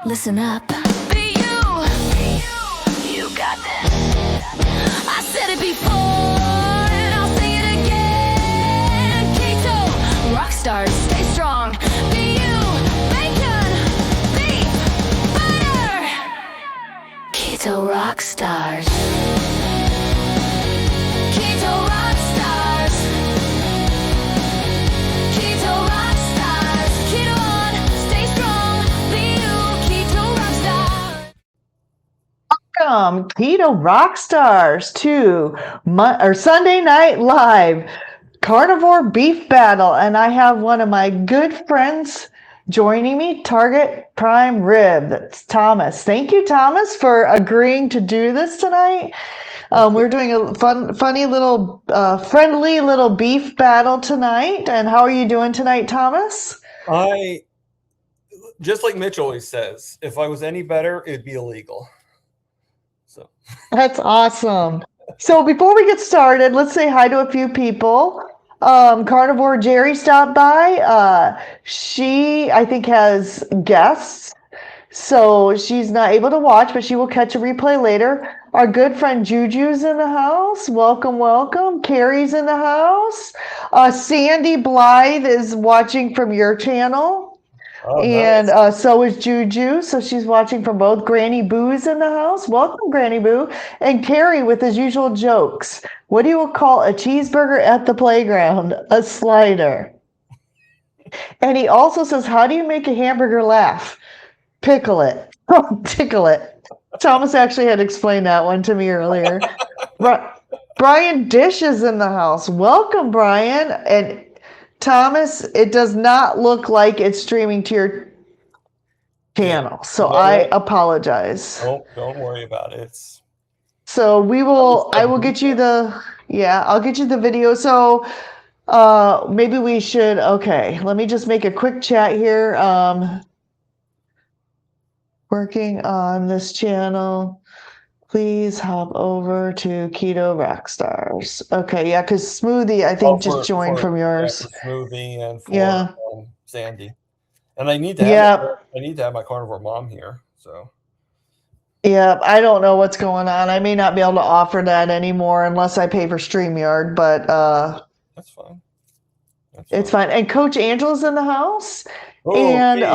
Listen up. Be you. You got this. I said it before and I'll say it again. Keto, rock stars, stay strong. Be you. Bacon, beef, butter. Keto rock stars. Keto rock stars. Keto rock stars. Keto on, stay strong. Be you. Keto rock stars. Welcome, Keto Rock Stars, to Sunday Night Live Carnivore Beef Battle. And I have one of my good friends joining me, Target Prime Rib. That's Thomas. Thank you, Thomas, for agreeing to do this tonight. We're doing a funny little, friendly little beef battle tonight. And how are you doing tonight, Thomas? Just like Mitch always says, if I was any better, it'd be illegal. So That's awesome. So before we get started, let's say hi to a few people. Carnivore Jerry stopped by. She, I think, has guests, so she's not able to watch, but she will catch a replay later. Our good friend Juju's in the house. Welcome, welcome. Carrie's in the house. Sandy Blythe is watching from your channel. And nice. so is Juju. So she's watching from both. Granny Boo's in the house. Welcome, Granny Boo. And Carrie with his usual jokes. What do you call a cheeseburger at the playground? A slider. And he also says, how do you make a hamburger laugh? Pickle it. Tickle it. Thomas actually had explained that one to me earlier. Brian Dish is in the house. Welcome, Brian. And Thomas, it does not look like it's streaming to your channel, so I apologize. Oh, don't worry about it. So I will get you I'll get you the video. So maybe we should, okay, let me just make a quick chat here. Working on this channel. Please hop over to Keto Rockstars. Okay, yeah, because Smoothie, I think, just joined from yours. Yeah, for Smoothie and for Sandy. And I need to have my carnivore mom here. So yeah, I don't know what's going on. I may not be able to offer that anymore unless I pay for StreamYard, but that's fine. It's fine. And Coach Angela's in the house. Oh, and hey,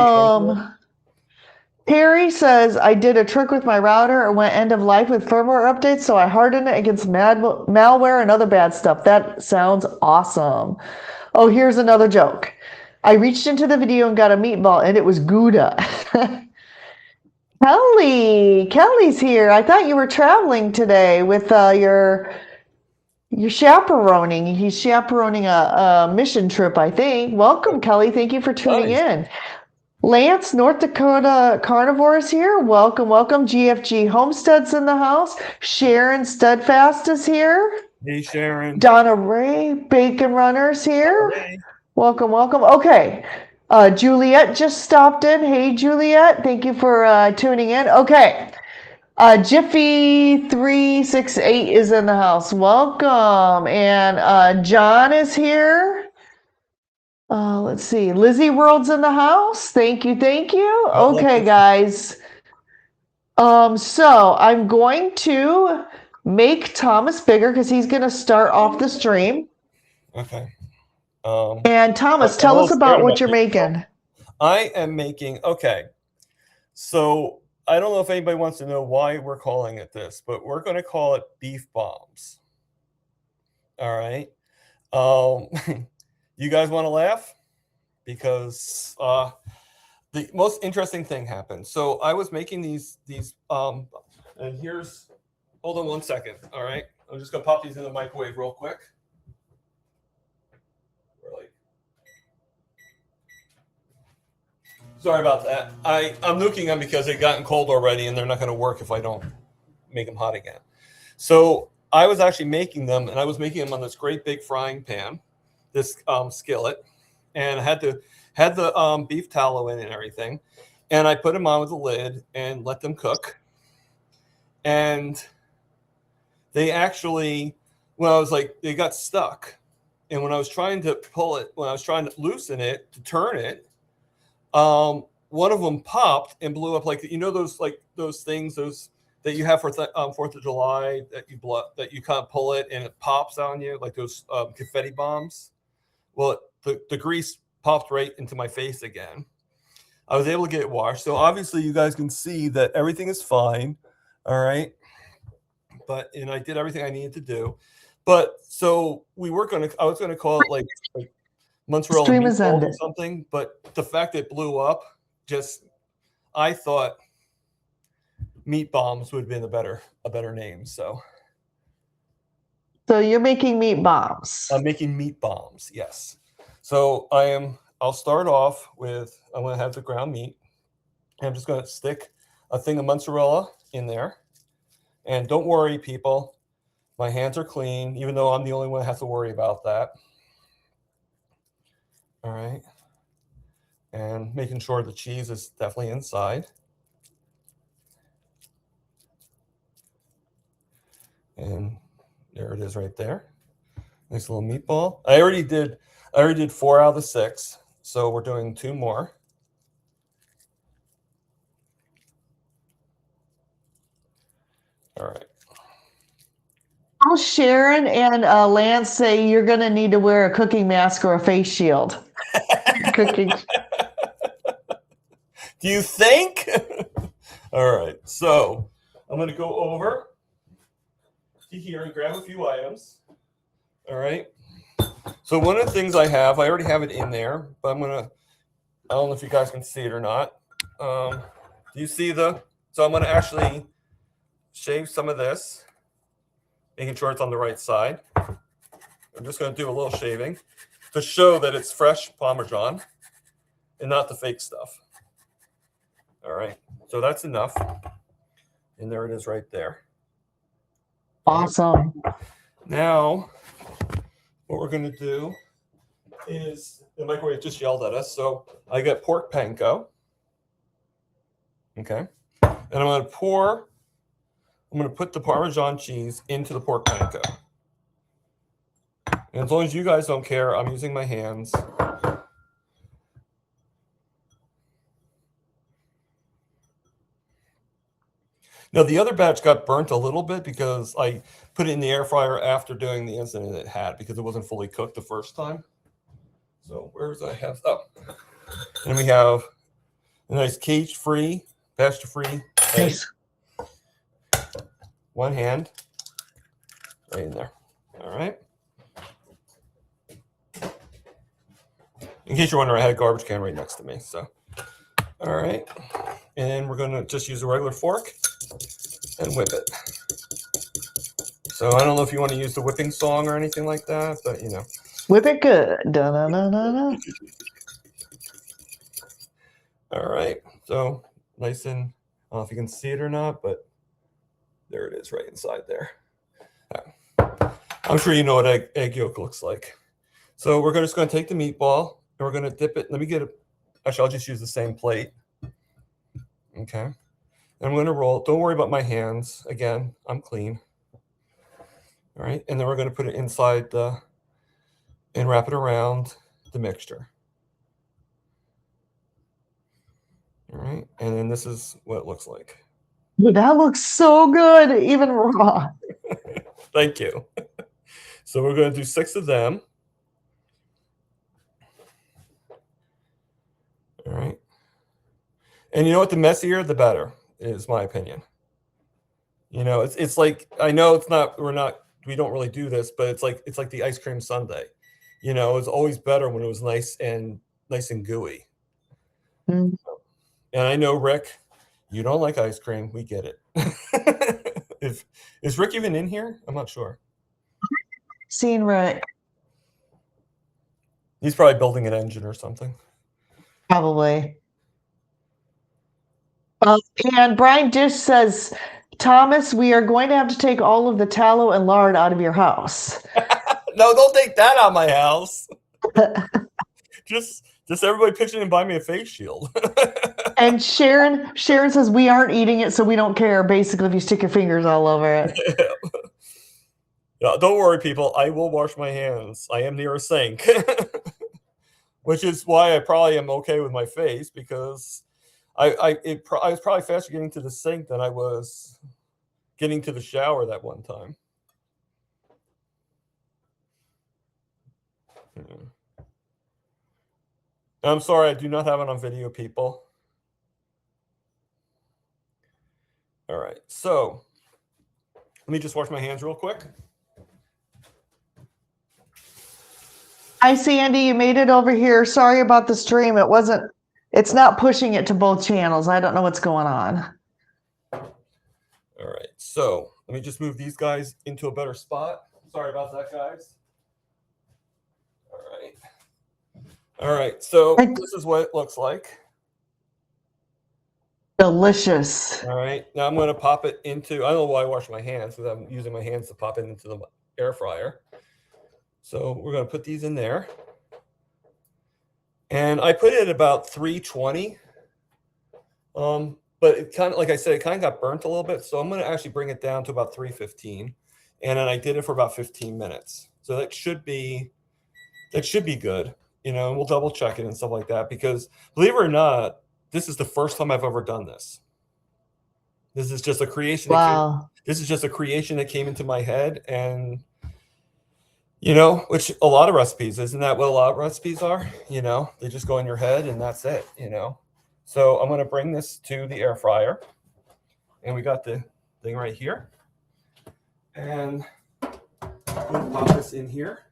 Perry says, I did a trick with my router and went end of life with firmware updates, so I hardened it against malware and other bad stuff. That sounds awesome. Oh, here's another joke. I reached into the video and got a meatball, and it was Gouda. Kelly's here. I thought you were traveling today with your chaperoning. He's chaperoning a mission trip, I think. Welcome, Kelly. Thank you for tuning in. Lance, North Dakota Carnivore is here. Welcome, welcome. GFG Homestead's in the house. Sharon Steadfast is here. Hey, Sharon. Donna Ray, Bacon Runner's here. Hey. Welcome, welcome. Okay. Juliet just stopped in. Hey, Juliet. Thank you for tuning in. Okay. Jiffy368 is in the house. Welcome. And John is here. Let's see. Lizzie World's in the house. Thank you. Thank you. Okay, guys. So I'm going to make Thomas bigger because he's going to start off the stream. Okay. And Thomas, tell us about what you're making. I am making, so I don't know if anybody wants to know why we're calling it this, but we're going to call it beef bombs. All right. You guys want to laugh? Because the most interesting thing happened. So I was making these and here's, hold on one second. All right. I'm just going to pop these in the microwave real quick. Sorry about that. I'm nuking them because they've gotten cold already and they're not going to work if I don't make them hot again. So I was actually making them, and I was making them on this great big frying pan, this skillet, and I had the beef tallow in and everything. And I put them on with the lid and let them cook. And they actually, they got stuck. And when I was trying to pull it, when I was trying to loosen it, to turn it, one of them popped and blew up, like those things that you have for 4th of July that you kind of pull it and it pops on you, like those confetti bombs. Well, the grease popped right into my face again. I was able to get it washed. So obviously you guys can see that everything is fine. All right. And I did everything I needed to do. But so I was going to call it like mozzarella Stream is meatballs or ended. something. But the fact that it blew up, I thought meat bombs would have been a better name. So you're making meat bombs. I'm making meat bombs. Yes. So I'll start off with, I'm going to have the ground meat. And I'm just going to stick a thing of mozzarella in there. And don't worry, people. My hands are clean, even though I'm the only one that has to worry about that. All right. And making sure the cheese is definitely inside. And there it is right there. Nice little meatball. I already did 4 out of the 6. So we're doing 2 more. All right. How Sharon and Lance say you're going to need to wear a cooking mask or a face shield. Cooking. Do you think? All right. So I'm going to go over to here and grab a few items. All right. So one of the things I already have it in there, but I don't know if you guys can see it or not. Do you see so I'm going to actually shave some of this, making sure it's on the right side. I'm just going to do a little shaving to show that it's fresh Parmesan and not the fake stuff. All right. So that's enough. And there it is right there. Awesome. Now, what we're going to do is the microwave just yelled at us. So I got pork panko. Okay. And I'm going to put the Parmesan cheese into the pork panko. And as long as you guys don't care, I'm using my hands. Now, the other batch got burnt a little bit because I put it in the air fryer after doing the incident it had because it wasn't fully cooked the first time. So and we have a nice cage-free, pasture-free egg. Nice. One hand right in there. All right. In case you're wondering, I had a garbage can right next to me. So, all right. And we're going to just use a regular fork and whip it. So I don't know if you want to use the whipping song or anything like that, but you know. Whip it good. Da-na-na-na-na. All right. So nice and, I don't know if you can see it or not, but there it is right inside there. I'm sure you know what egg yolk looks like. So we're just going to take the meatball and we're going to dip it. Let me get it. Actually, I'll just use the same plate. Okay. And I'm going to roll. Don't worry about my hands. Again, I'm clean. All right. And then we're going to put it inside and wrap it around the mixture. All right. And then this is what it looks like. That looks so good, even raw. Thank you. So we're going to do 6 of them. All right. And you know what? The messier, the better, is my opinion. You know, it's like, I know we don't really do this, but it's like the ice cream sundae. You know, it's always better when it was nice and gooey. Mm. And I know, Rick, you don't like ice cream. We get it. Is Rick even in here? I'm not sure. Seen Rick. He's probably building an engine or something. Probably. And Brian Dish says, Thomas, we are going to have to take all of the tallow and lard out of your house. No, don't take that out of my house. Just everybody pitch in and buy me a face shield. And Sharon says we aren't eating it, so we don't care. Basically, if you stick your fingers all over it. No, don't worry, people. I will wash my hands. I am near a sink, which is why I probably am okay with my face, because I was probably faster getting to the sink than I was getting to the shower that one time. I'm sorry, I do not have it on video, people. All right, so let me just wash my hands real quick. Hi, Sandy. You made it over here. Sorry about the stream. It's not pushing it to both channels. I don't know what's going on. All right, so let me just move these guys into a better spot. Sorry about that, guys. All right. All right, so this is what it looks like. Delicious. All right, now I'm going to pop it into, I don't know why I wash my hands, because I'm using my hands to pop it into the air fryer. So we're going to put these in there. And I put it at about 320. But it kind of, like I said, it kind of got burnt a little bit. So I'm going to actually bring it down to about 315. And then I did it for about 15 minutes. So that should be good. You know, and we'll double check it and stuff like that, because believe it or not, this is the first time I've ever done this. This is just a creation. Wow. This is just a creation that came into my head, and you know, which a lot of recipes, isn't that what a lot of recipes are? You know, they just go in your head and that's it, you know. So I'm going to bring this to the air fryer, and we got the thing right here. And I'm going to pop this in here,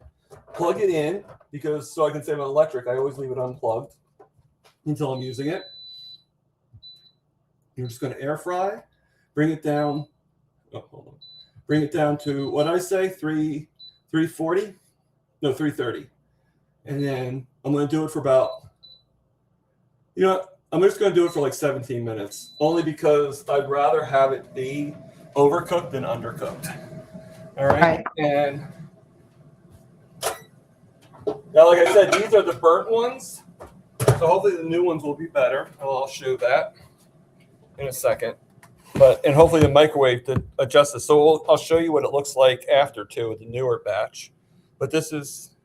plug it in, because so I can save on electric. I always leave it unplugged until I'm using it. You're just going to air fry, bring it down. Oh, hold on. Bring it down to what I say, 340, no, 330. And then I'm going to do it for about, you know, I'm just going to do it for like 17 minutes, only because I'd rather have it be overcooked than undercooked. All right. And now, like I said, these are the burnt ones. So hopefully the new ones will be better. I'll show that in a second. And hopefully the microwave to adjust this. So I'll show you what it looks like after too with the newer batch. But it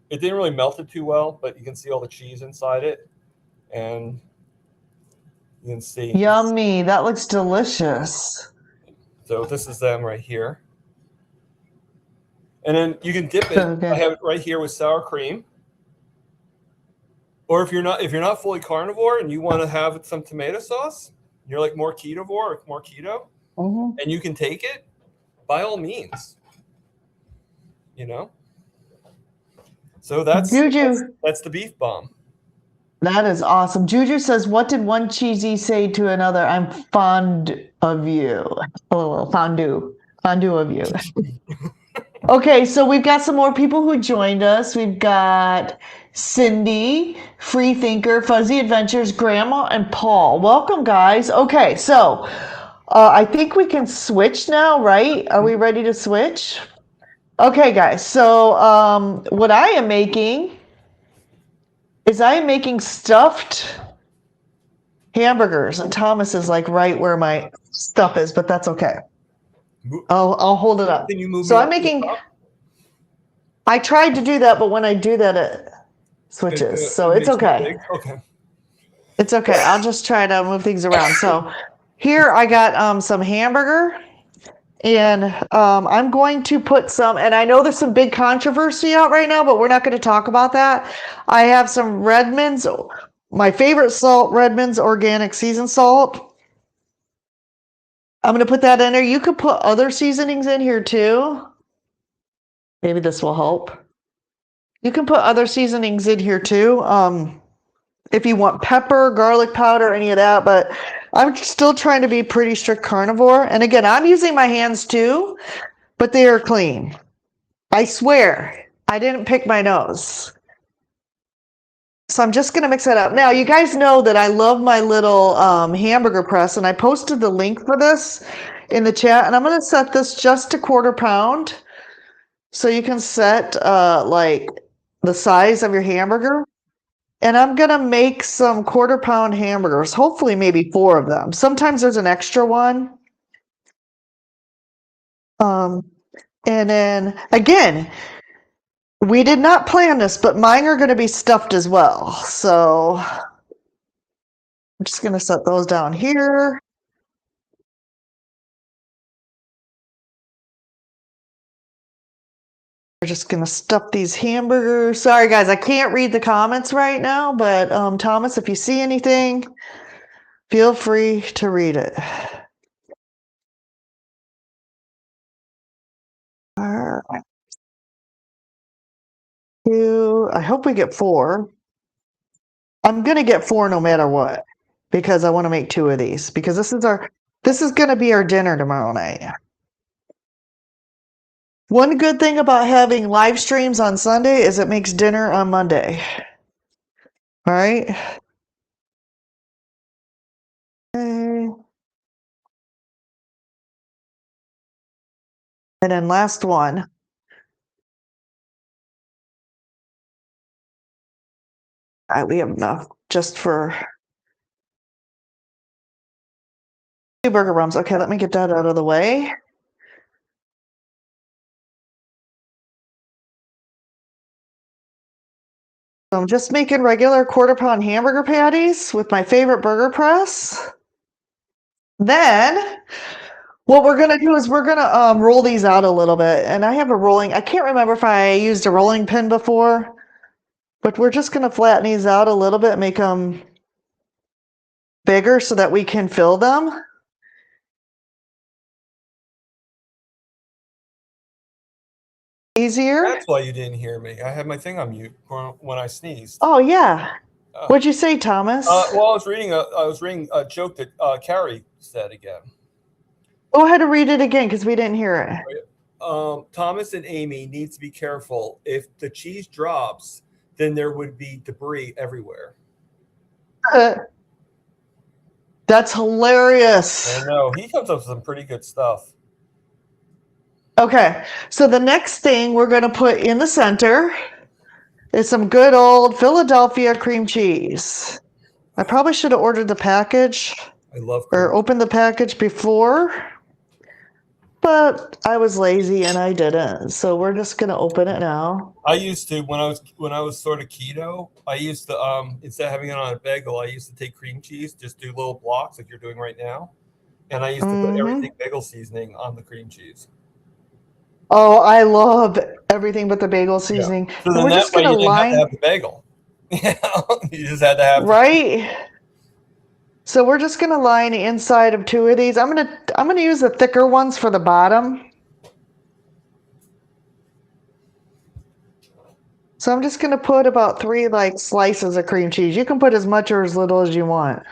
didn't really melt it too well, but you can see all the cheese inside it. And you can see. Yummy. That looks delicious. So this is them right here. And then you can dip it. Okay. I have it right here with sour cream. Or if you're not fully carnivore and you want to have some tomato sauce, you're like more ketovore or more keto, and you can take it, by all means. You know? So that's the beef bomb. That is awesome. Juju says, what did one cheesy say to another? I'm fond of you. Oh, fondue of you. Okay, so we've got some more people who joined us. We've got Cindy, Free Thinker, Fuzzy Adventures, Grandma, and Paul. Welcome, guys. Okay, so I think we can switch now, right? Are we ready to switch? Okay, guys. So what I am making is stuffed hamburgers, and Thomas is like right where my stuff is, but that's okay. I'll hold it up. Can you move so me I'm making. I tried to do that, but when I do that, it switches. So it's okay. Okay. It's okay. I'll just try to move things around. So here I got some hamburger, and I'm going to put some. And I know there's some big controversy out right now, but we're not going to talk about that. I have some Redmond's, my favorite salt, Redmond's organic seasoned salt. I'm going to put that in there. You could put other seasonings in here too. Maybe this will help. You can put other seasonings in here too. If you want pepper, garlic powder, any of that, but I'm still trying to be pretty strict carnivore. And again, I'm using my hands too, but they are clean. I swear, I didn't pick my nose. So I'm just going to mix that up. Now, you guys know that I love my little hamburger press, and I posted the link for this in the chat, and I'm going to set this just to 1/4 pound. So you can set like the size of your hamburger. And I'm going to make some 1/4 pound hamburgers, hopefully maybe 4 of them. Sometimes there's an extra one. And then, again, we did not plan this, but mine are going to be stuffed as well. So I'm just going to set those down here. We're just going to stuff these hamburgers. Sorry, guys, I can't read the comments right now, but Thomas, if you see anything, feel free to read it. All right. I hope we get 4. I'm going to get 4 no matter what, because I want to make 2 of these, because this is going to be our dinner tomorrow night. One good thing about having live streams on Sunday is it makes dinner on Monday. All right. Okay. And then last one. We have enough just for 2 burger buns. Okay, let me get that out of the way. So I'm just making regular quarter-pound hamburger patties with my favorite burger press. Then what we're going to do is we're going to roll these out a little bit. And I have a rolling, I can't remember if I used a rolling pin before, but we're just going to flatten these out a little bit, make them bigger so that we can fill them. Easier. That's why you didn't hear me. I had my thing on mute when I sneezed. Oh, yeah. What'd you say, Thomas? Well, I was reading a joke that Carrie said again. Go ahead and read it again because we didn't hear it. Thomas and Amy need to be careful. If the cheese drops, then there would be debris everywhere. That's hilarious. I know. He comes up with some pretty good stuff. Okay, so the next thing we're going to put in the center is some good old Philadelphia cream cheese. I probably should have ordered the package. I love or opened the package before, but I was lazy and I didn't. So we're just going to open it now. I used to when I was sort of keto. I used to instead of having it on a bagel, I used to take cream cheese, just do little blocks like you're doing right now, and I used to put everything bagel seasoning on the cream cheese. Oh, I love everything but the bagel seasoning. Yeah. So we're just going to line. Have to have the bagel. You just had to have right. So we're just going to line the inside of 2 of these. I'm going to use the thicker ones for the bottom. So I'm just going to put about 3 like slices of cream cheese. You can put as much or as little as you want.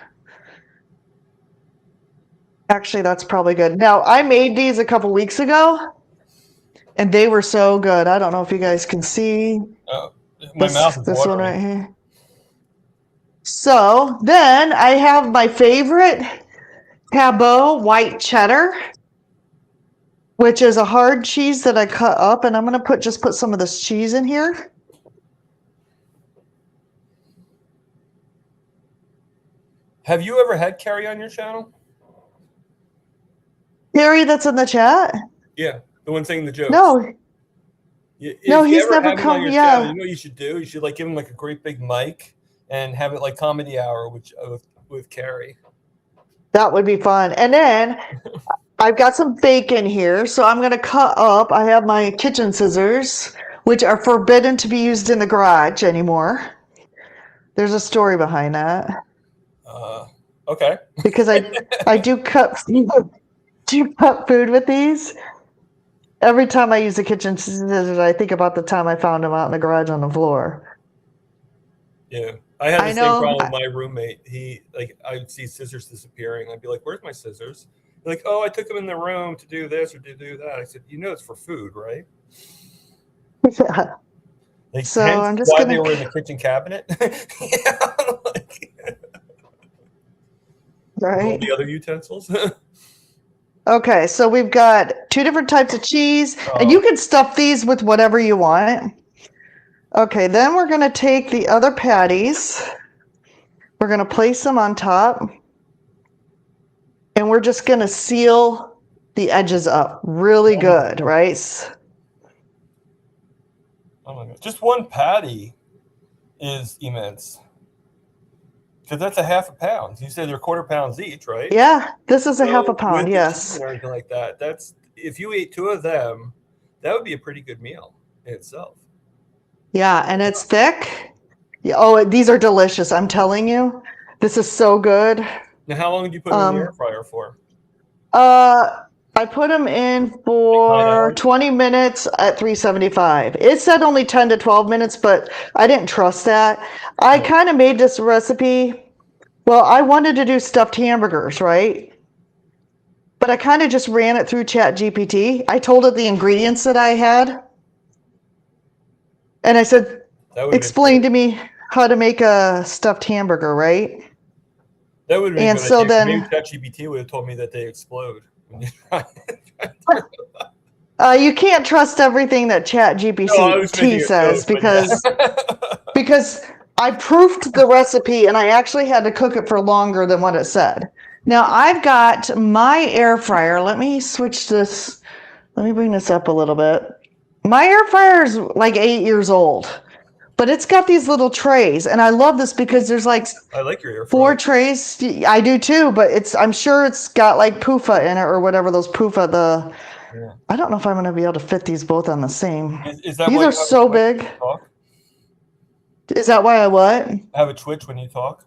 Actually, that's probably good. Now, I made these a couple weeks ago. And they were so good. I don't know if you guys can see my mouth is this one right here. So then I have my favorite Tabot white cheddar, which is a hard cheese that I cut up, and I'm going to put some of this cheese in here. Have you ever had Carrie on your channel? Carrie, that's in the chat? Yeah. The one saying the jokes. No. No, he's never come. Yeah. Channel, you know what you should do? You should like give him like a great big mic and have it like comedy hour with Carrie. That would be fun. And then I've got some bacon here, so I'm going to cut up. I have my kitchen scissors, which are forbidden to be used in the garage anymore. There's a story behind that. Okay. Because I do cut food with these. Every time I use the kitchen scissors, I think about the time I found them out in the garage on the floor. Yeah. I had the same problem with my roommate. I would see scissors disappearing. I'd be like, where's my scissors? They're like, oh, I took them in the room to do this or to do that. I said, you know, it's for food, right? Yeah. Like, so I'm just why they were in the kitchen cabinet. Right. All the other utensils. Okay, so we've got 2 different types of cheese, and you can stuff these with whatever you want. Okay, then we're going to take the other patties. We're going to place them on top, and we're just going to seal the edges up really good, right? Oh my God. Just one patty is immense. Because that's a half a pound. You said they're quarter pounds each, right? Yeah, this is a half a So pound. with the Yes. cheese and everything like that, that's if you ate 2 of them, that would be a pretty good meal in itself. Yeah, and it's thick. Yeah, oh, these are delicious. I'm telling you, this is so good. Now, how long did you put them in the air fryer for? I put them in 9 for hours? 20 minutes at 375. It said only 10 to 12 minutes, but I didn't trust that. I kind of made this recipe. Well, I wanted to do stuffed hamburgers, right? But I kind of just ran it through ChatGPT. I told it the ingredients that I had. And I said, That would have explain to been me how to make a stuffed hamburger, right? That would have been And good. so Maybe then ChatGPT would have told me that they explode. you can't trust everything that No, I was making ChatGPT a says joke, but because I proofed the recipe and I actually had to cook it for longer than what it said. Now I've got my air fryer. Let me switch this. Let me bring this up a little bit. My air fryer is like 8 years old, but it's got these little trays, and I love this because there's like I like your air 4 fryer. trays. I do too, but I'm sure it's got like PUFA in it or whatever those PUFA Yeah. I don't know if I'm going to be able to fit these both on the same. Is that These why are you have a so twitch when big. you talk? Is that why I what? Have a twitch when you talk?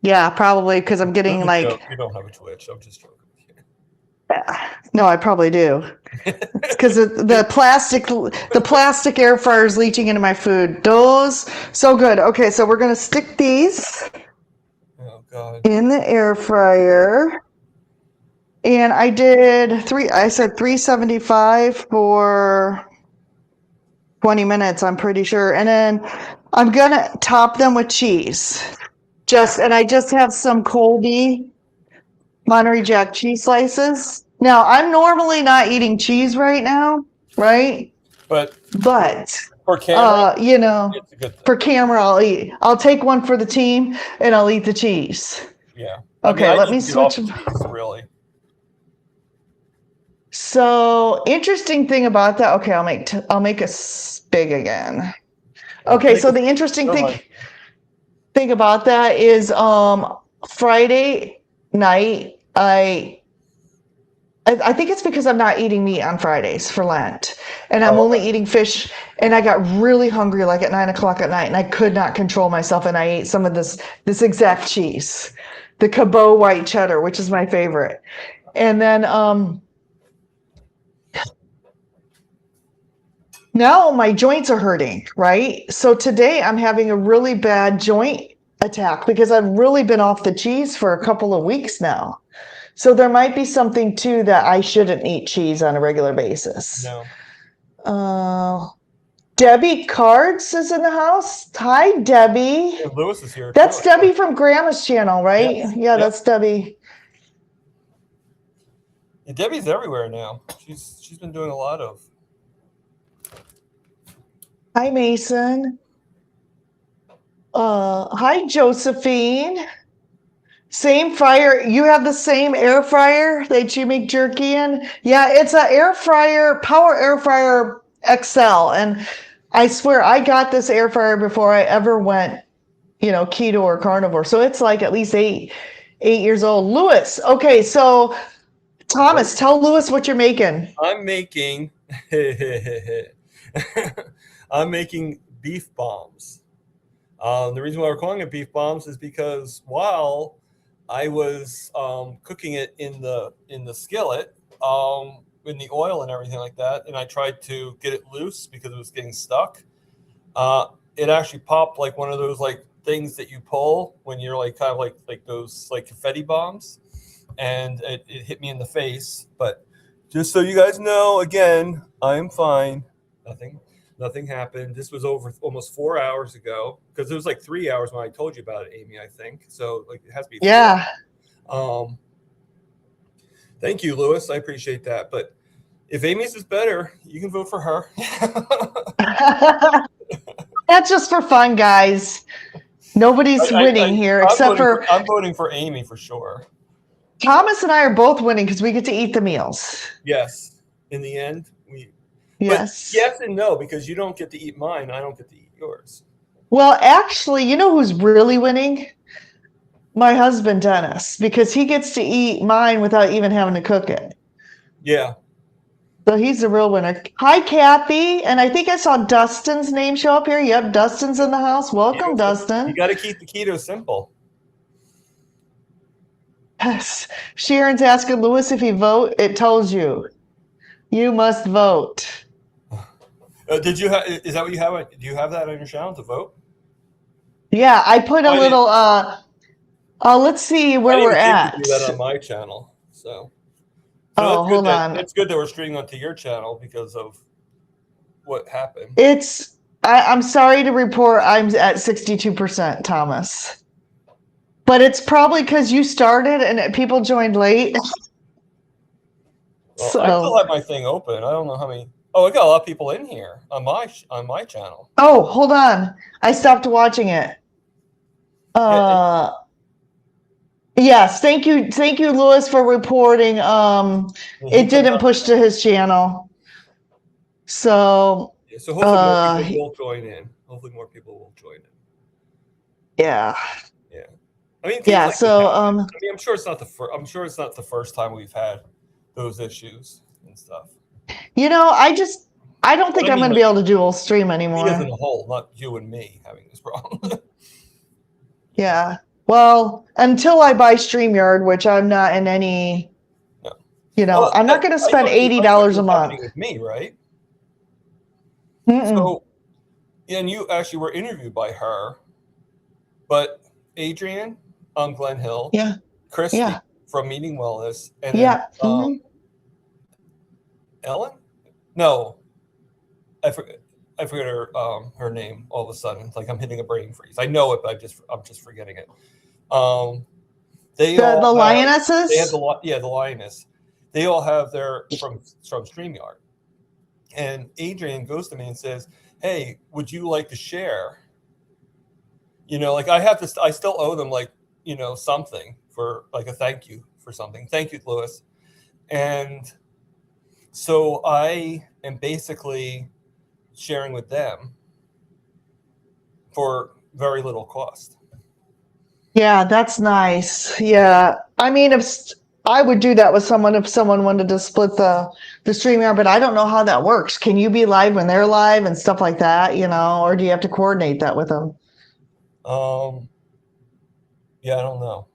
Yeah, probably because I'm getting That's a like joke. You don't have a twitch. I'm just joking. no, I probably do. It's because the plastic air fryer is leaching into my food. Those so good. Okay, so we're gonna stick these Oh God. in the air fryer. And I did I said 375 for 20 minutes, I'm pretty sure. And then I'm gonna top them with cheese. And I just have some Colby Monterey Jack cheese slices. Now, I'm normally not eating cheese right now, right? But But for camera, it's a good thing. for camera, I'll take one for the team and I'll eat the cheese. Yeah. Okay, I let need me to get off switch. the cheese, really. So interesting thing about that. Okay, I'll make a big again. Okay, so the interesting thing about that is Friday night I think it's because I'm not eating meat on Fridays for Lent, and I'm only eating fish. And I got really hungry, like at 9 o'clock at night, and I could not control myself. And I ate some of this exact cheese, the Cabot white cheddar, which is my favorite. And then now my joints are hurting, right? So today I'm having a really bad joint attack because I've really been off the cheese for a couple of weeks now. So there might be something too that I shouldn't eat cheese on a regular basis. No. Debbie Cards is in the house. Hi, Debbie. And Lewis is here. That's too, Debbie from Grandma's channel, right? Yes. Yeah, Yep. that's Debbie. Yeah, Debbie's everywhere now. She's been doing a lot of. Hi, Mason. Hi, Josephine. Same fryer. You have the same air fryer that you make jerky in? Yeah, it's a air fryer, Power Air Fryer XL. And I swear I got this air fryer before I ever went, keto or carnivore. So it's like at least 8 years old. Lewis. Okay, so Thomas, tell Lewis what you're making. I'm making I'm making beef bombs. The reason why we're calling it beef bombs is because while I was cooking it in the skillet, in the oil and everything like that, and I tried to get it loose because it was getting stuck. It actually popped like one of those like things that you pull when you're like kind of like those like confetti bombs, and it hit me in the face. But just so you guys know, again, I'm fine. Nothing happened. This was over almost 4 hours ago because it was like 3 hours when I told you about it, Amy, I think. So like it has to be. Yeah. Thank you, Lewis. I appreciate that. But if Amy's is better, you can vote for her. That's just for fun, guys. Nobody's winning here except I'm voting for Amy for sure. Thomas and I are both winning because we get to eat the meals. Yes. In the end, Yes. But yes and no, because you don't get to eat mine. I don't get to eat yours. Well, actually, you know who's really winning? my husband Dennis, because he gets to eat mine without even having to cook it. Yeah. So he's the real winner. Hi, Kathy. And I think I saw Dustin's name show up here. Yep, Dustin's in the house. Welcome, You Dustin. got to keep the keto simple. Yes. Sharon's asking Lewis if he vote. It tells you. You must vote. Did you have? Is that what you have? Do you have that on your channel to vote? Yeah, I put a I little let's see where I we're didn't even think at. to do that on my channel. So Oh, that's good. hold on. It's good that we're streaming onto your channel because of what happened. I'm sorry to report I'm at 62%, Thomas. But it's probably because you started and people joined late. Well, So, I still have my thing open. I don't know how many. Oh, I got a lot of people in here on my channel. oh, hold on. I stopped watching it. Yes, thank you, Lewis, for reporting. It didn't push to his channel. So, So hopefully more people will join in. Hopefully more people will join in. Yeah. Yeah. I mean, Yeah. like So, I mean, I'm sure it's not the first time we've had those issues and stuff. I don't think I'm going to be able to dual stream Me as anymore. a whole, not you and me having this problem. Yeah. Well, until I buy StreamYard, which I'm not in any, No. I'm not going to spend $80 a month. With me, right? Mm-mm. So, and you actually were interviewed by her, but Adrian, Glenn Hill, Christy from Meeting Wellness, and then, Ellen? No, I forget her name all of a sudden. Like I'm hitting a brain freeze. I know it, but I'm just forgetting it. The lionesses. They have the lioness. They all have their from StreamYard, and Adrian goes to me and says, "Hey, would you like to share?" Like I still owe them something for like a thank you for something. Thank you, Lewis. And so I am basically sharing with them for very little cost. Yeah, that's nice. Yeah. I mean, I would do that with someone if someone wanted to split the StreamYard, but I don't know how that works. Can you be live when they're live and stuff like that, or do you have to coordinate that with them? Yeah, I don't know.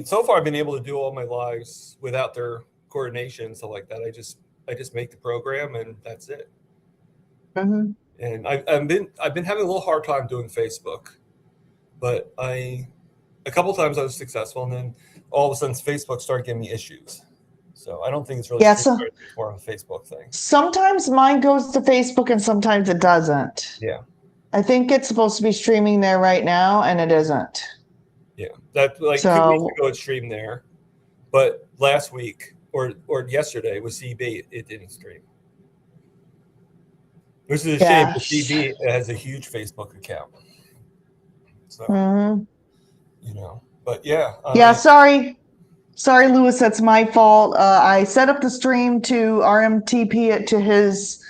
So far I've been able to do all my lives without their coordination and stuff like that. I just make the program and that's it. Mm-hmm. And I've been having a little hard time doing Facebook, but a couple times I was successful, and then all of a sudden Facebook started giving me issues. So I don't think it's really more of a Facebook thing. Sometimes mine goes to Facebook and sometimes it doesn't. Yeah. I think it's supposed to be streaming there right now, and it isn't. Yeah, that 2 weeks ago it streamed there, but last week or yesterday with CB, it didn't stream. Which is a shame because CB has a huge Facebook account. So, but yeah. Sorry, Lewis, that's my fault. I set up the stream to RMTP it to his.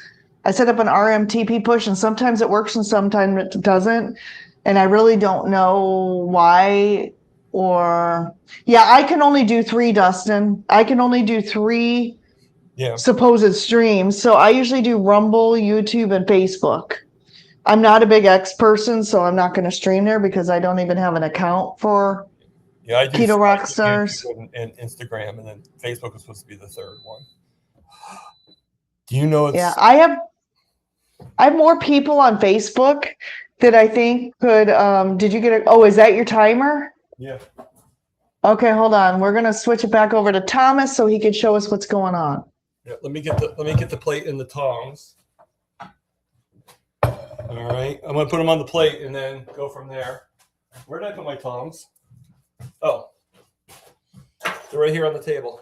I set up an RMTP push, and sometimes it works and sometimes it doesn't. And I really don't know why. I can only do 3, Dustin. I can only do 3 supposed streams. So I usually do Rumble, YouTube, and Facebook. I'm not a big X person, so I'm not going to stream there because I don't even have an account for Keto Rockstars. And Instagram, and then Facebook is supposed to be the third one. Do you know? Yeah, I have more people on Facebook that I think could. Did you get it? Oh, is that your timer? Yeah. Okay, hold on. We're gonna switch it back over to Thomas so he can show us what's going on. Yeah, let me get the plate and the tongs. All right, I'm gonna put them on the plate and then go from there. Where did I put my tongs? Oh, they're right here on the table.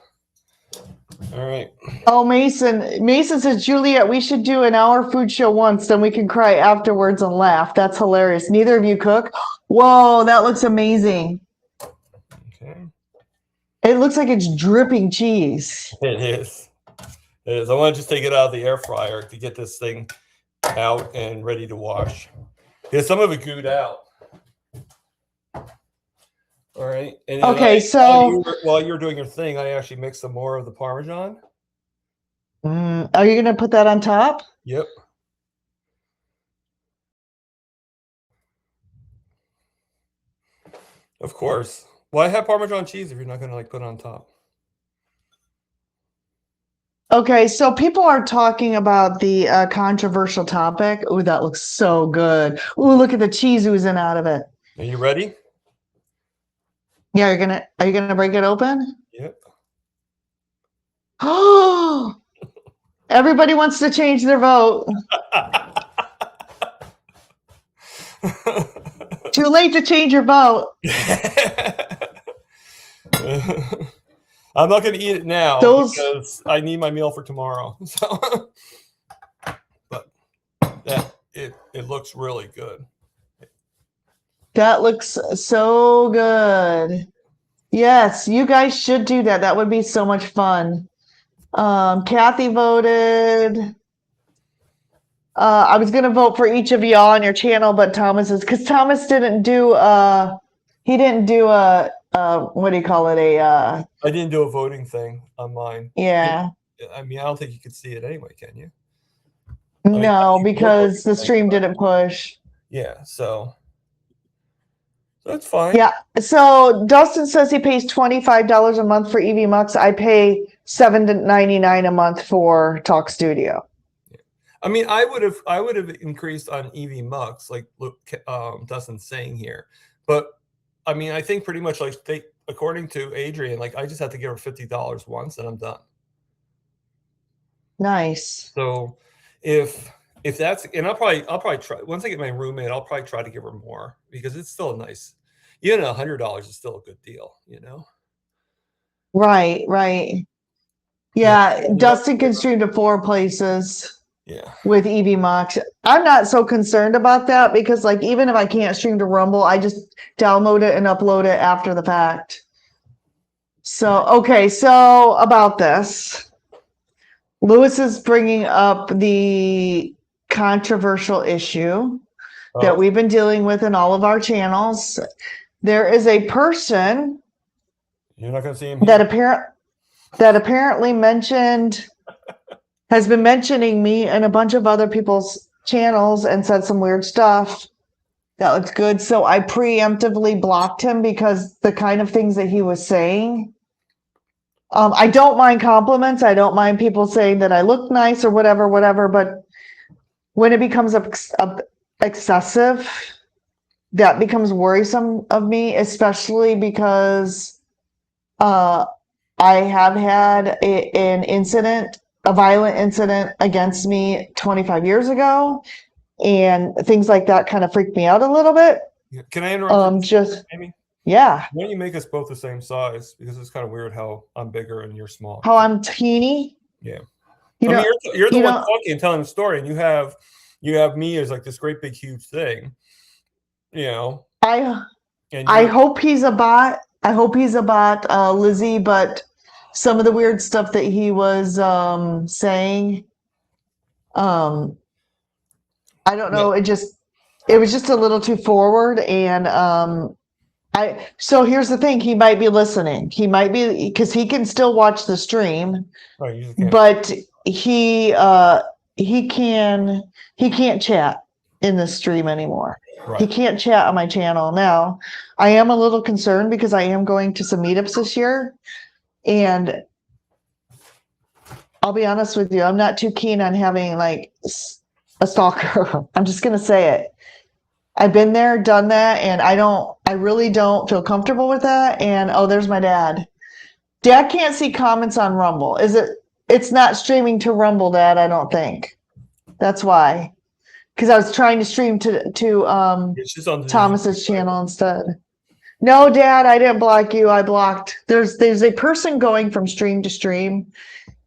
All right. Oh, Mason says, Juliet, we should do an hour food show once, then we can cry afterwards and laugh. That's hilarious. Neither of you cook? Whoa, that looks amazing. Okay. It looks like it's dripping cheese. It is. I want to just take it out of the air fryer to get this thing out and ready to wash. Because some of it gooed out. All right. And then Okay, so while you're doing your thing, I actually mixed some more of the Parmesan. are you going to put that on top? Yep. Of course. Why have Parmesan cheese if you're not going to like put it on top? Okay, so people are talking about the controversial topic. Ooh, that looks so good. Ooh, look at the cheese oozing out of it. Are you ready? Yeah, are you gonna break it open? Yep. Oh, everybody wants to change their vote. Too late to change your vote. I'm not going to eat it now because I need my meal for tomorrow. So, but it looks really good. That looks so good. Yes, you guys should do that. That would be so much fun. Kathy voted. I was gonna vote for each of y'all on your channel, but because Thomas didn't do he didn't do a what do you call it? I didn't do a voting thing on mine. Yeah. I mean, I don't think you could see it anyway, can you? No, because the stream didn't push. Yeah, so that's fine. Yeah. So Dustin says he pays $25 a month for EV Mux. I pay $7.99 a month for Talk Studio. I mean, I would have increased on EV Mux, like Dustin's saying here, but I mean, I think pretty much like according to Adrian, like I just have to give her $50 once and I'm done. Nice. So if that's, and I'll probably try once I get my roommate, I'll probably try to give her more because it's still a nice, even $100 is still a good deal, you know? Right. Yeah, Dustin can stream to 4 places. Yeah. With EV Mux. I'm not so concerned about that because like even if I can't stream to Rumble, I just download it and upload it after the fact. So, okay, so about this. Lewis is bringing up the controversial issue that we've been dealing with in all of our channels. There is a person You're not going to see him that apparently has been mentioning me and a bunch of other people's channels and said some weird stuff that looks good. So I preemptively blocked him because the kind of things that he was saying. I don't mind compliments. I don't mind people saying that I look nice or whatever. But when it becomes excessive, that becomes worrisome of me, especially because I have had an incident, a violent incident against me 25 years ago, and things like that kind of freaked me out a little bit. Can I interrupt? Amy? Yeah. Why don't you make us both the same size? Because it's kind of weird how I'm bigger and you're small. How I'm teeny? Yeah. You're the one talking and telling the story, and you have me as like this great big huge thing. You know. I hope he's a bot. I hope he's a bot, Lizzie, but some of the weird stuff that he was saying, I don't know. It was just a little too forward. And so here's the thing. He might be listening. He might be, because he can still watch the stream, but he can't chat in the stream anymore. Right. He can't chat on my channel. Now, I am a little concerned because I am going to some meetups this year. And I'll be honest with you, I'm not too keen on having like a stalker. I'm just going to say it. I've been there, done that, and I really don't feel comfortable with that. And there's my dad. Dad can't see comments on Rumble. It's not streaming to Rumble, Dad, I don't think. That's why. Because I was trying to stream to Thomas's channel instead. No, Dad, I didn't block you. I blocked. There's a person going from stream to stream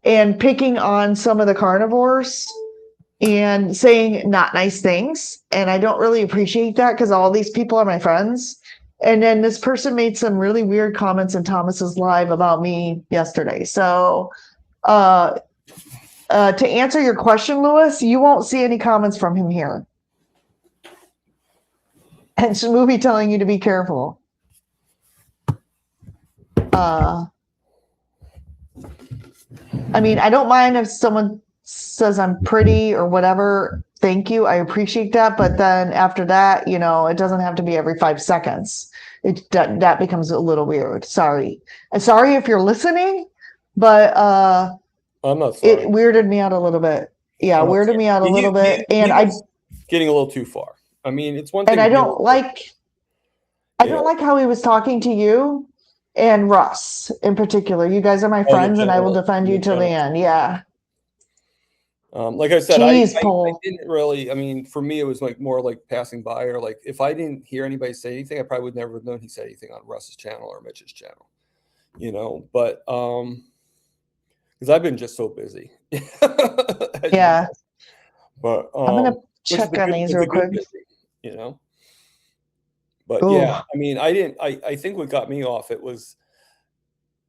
and picking on some of the carnivores and saying not nice things. And I don't really appreciate that because all these people are my friends. And then this person made some really weird comments in Thomas's live about me yesterday. So to answer your question, Lewis, you won't see any comments from him here. And Shmovie telling you to be careful. I mean, I don't mind if someone says I'm pretty or whatever. Thank you. I appreciate that. But then after that, it doesn't have to be every 5 seconds. That becomes a little weird. Sorry. Sorry if you're listening, but I'm not sorry. it weirded me out a little bit. Yeah, weirded me out a little bit. And he was getting a little too far. I mean, it's one thing. And I don't like how he was talking to you and Russ in particular. You guys are my friends, and I will defend you till the end. Yeah. Like I said, Jeez, I Paul. didn't really. I mean, for me, it was like more like passing by, or like if I didn't hear anybody say anything, I probably would never have known he said anything on Russ's channel or Mitch's channel. But because I've been just so busy. Yeah. But I'm gonna check on these real quick. Busy, But yeah, I mean, I think what got me off it was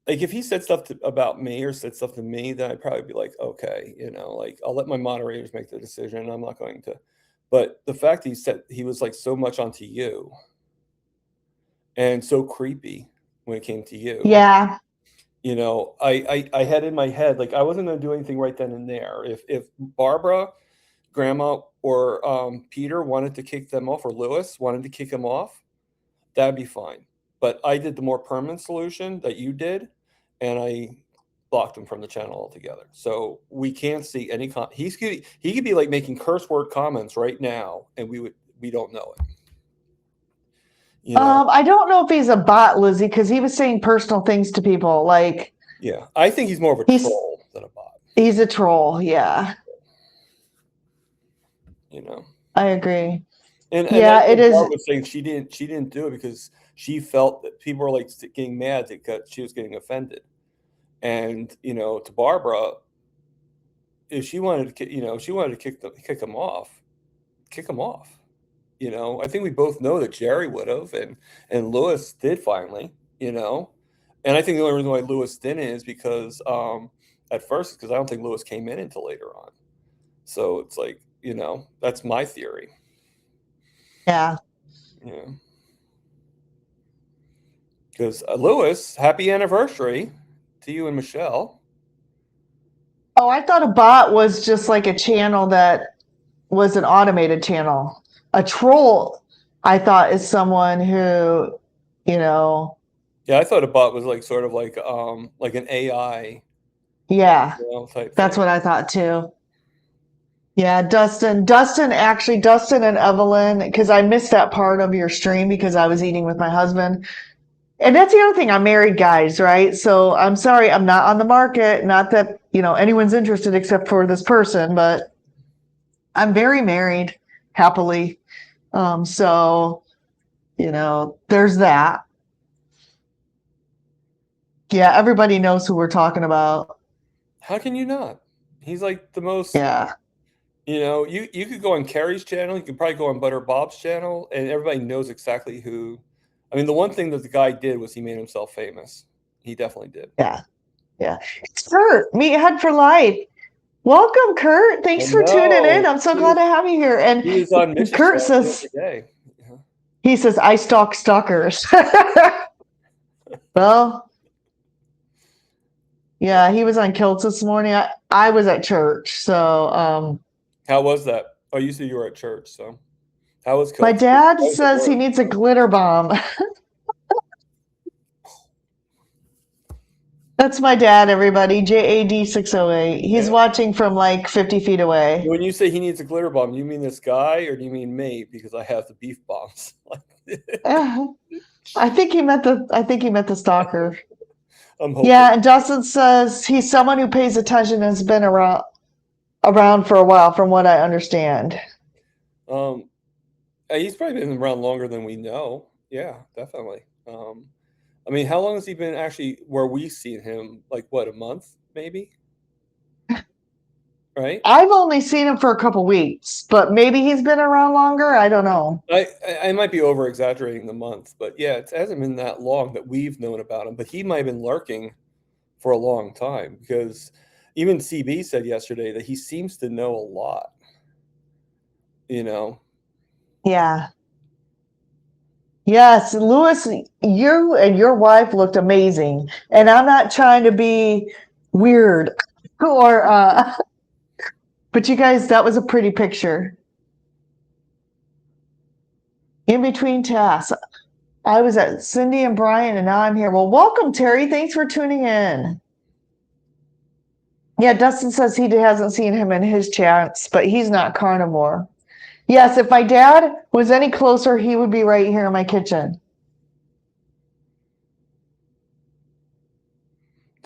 like if he said stuff about me or said stuff to me, then I'd probably be like, okay, like I'll let my moderators make the decision. I'm not going to. But the fact he said he was like so much onto you and so creepy when it came to you. Yeah. I had in my head like I wasn't going to do anything right then and there. If Barbara, Grandma, or Peter wanted to kick them off, or Lewis wanted to kick him off, that'd be fine. But I did the more permanent solution that you did, and I blocked him from the channel altogether. So we can't see any. He could be like making curse word comments right now, and we don't know it. I don't know if he's a bot, Lizzie, because he was saying personal things to people. Like, yeah, I think he's more of a troll than a bot. He's a troll. Yeah. I agree. And yeah, it is. Was saying she didn't do it because she felt that people were like getting mad because she was getting offended. And to Barbara, if she wanted to, kick him off, kick him off. I think we both know that Jerry would have, and Lewis did finally. And I think the only reason why Lewis didn't is because at first, because I don't think Lewis came in until later on. So it's like that's my theory. Yeah. Yeah. Because Lewis, happy anniversary to you and Michelle. Oh, I thought a bot was just like a channel that was an automated channel. A troll, I thought, is someone who, Yeah, I thought a bot was like sort of like an AI. Yeah, that's what I thought too. Yeah, Dustin and Evelyn, because I missed that part of your stream because I was eating with my husband. And that's the other thing. I'm married, guys, right? So I'm sorry, I'm not on the market. Not that, anyone's interested except for this person, but I'm very married, happily. So, there's that. Yeah, everybody knows who we're talking about. How can you not? He's like the most. Yeah. You could go on Carrie's channel. You could probably go on Butter Bob's channel, and everybody knows exactly who. I mean, the one thing that the guy did was he made himself famous. He definitely did. Yeah. Yeah. It's Kurt, Meathead for Life. Welcome, Kurt. Thanks for tuning in. I'm so glad to have you here. And he was on Kurt says, he says, I stalk stalkers. Well, yeah, he was on Kiltz this morning. I was at church. So, how was that? Oh, you said you were at church. So, how was Kiltz? My dad says he needs a glitter bomb. That's my dad, everybody. JAD 608. He's watching from like 50 feet away. When you say he needs a glitter bomb, do you mean this guy or do you mean me? Because I have the beef bombs. I think he meant the stalker. I'm hoping. Yeah, and Dustin says he's someone who pays attention and has been around for a while, from what I understand. He's probably been around longer than we know. Yeah, definitely. I mean, how long has he been actually where we've seen him? Like, what, a month, maybe? Right? I've only seen him for a couple weeks, but maybe he's been around longer. I don't know. I might be over-exaggerating the month, but yeah, it hasn't been that long that we've known about him. But he might have been lurking for a long time because even CB said yesterday that he seems to know a lot. Yes, Louis, you and your wife looked amazing. And I'm not trying to be weird or but you guys, that was a pretty picture. In between tasks. I was at Cindy and Brian and now I'm here. Well, welcome, Terry. Thanks for tuning in. Yeah, Dustin says he hasn't seen him in his chats, but he's not carnivore. Yes, if my dad was any closer, he would be right here in my kitchen.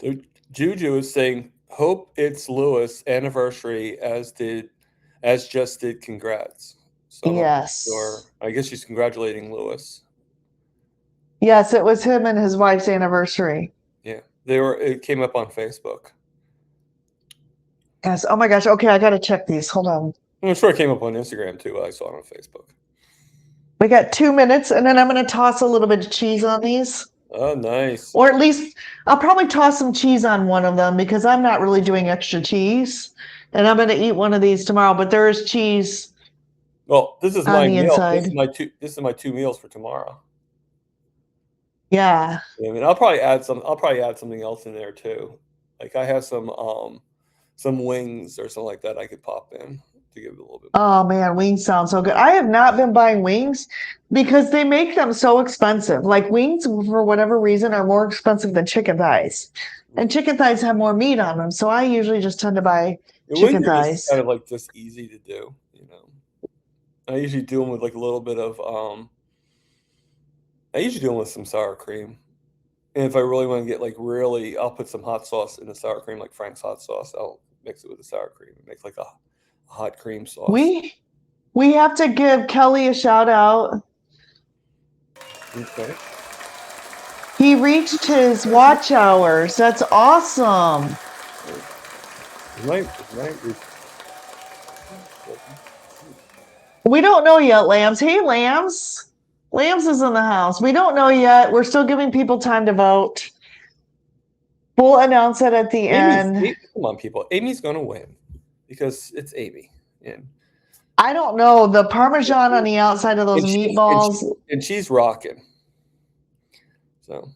So Juju is saying, hope it's Lewis' anniversary as just did congrats. So Yes. I guess she's congratulating Lewis. Yes, it was him and his wife's anniversary. Yeah. It came up on Facebook. Yes. Oh my gosh. Okay, I gotta check these. Hold on. I'm sure it came up on Instagram too. I saw it on Facebook. We got 2 minutes, and then I'm gonna toss a little bit of cheese on these. Oh, nice. Or at least I'll probably toss some cheese on one of them because I'm not really doing extra cheese. And I'm gonna eat one of these tomorrow, but there is cheese. Well, this is on my the meal. inside. This is my 2 meals for tomorrow. Yeah. I mean, I'll probably add something else in there too. Like I have some wings or something like that I could pop in to give it a little bit. Oh man, wings sound so good. I have not been buying wings because they make them so expensive. Like wings, for whatever reason, are more expensive than chicken thighs. And chicken thighs have more meat on them, so I usually just tend to buy chicken Wings are thighs. just kind of like just easy to do, you know. I usually do them with like a little bit of I usually do them with some sour cream. And if I really want to get like really, I'll put some hot sauce in the sour cream, like Frank's hot sauce. I'll mix it with the sour cream. It makes like a hot cream sauce. We have to give Kelly a shout out. Okay. He reached his watch hours. That's awesome. Right. We don't know yet, Lambs. Hey, Lambs. Lambs is in the house. We don't know yet. We're still giving people time to vote. We'll announce it at the end. Come on, people. Amy's going to win because it's Amy. And I don't know. The Parmesan on the outside of those meatballs. And she's rocking. So.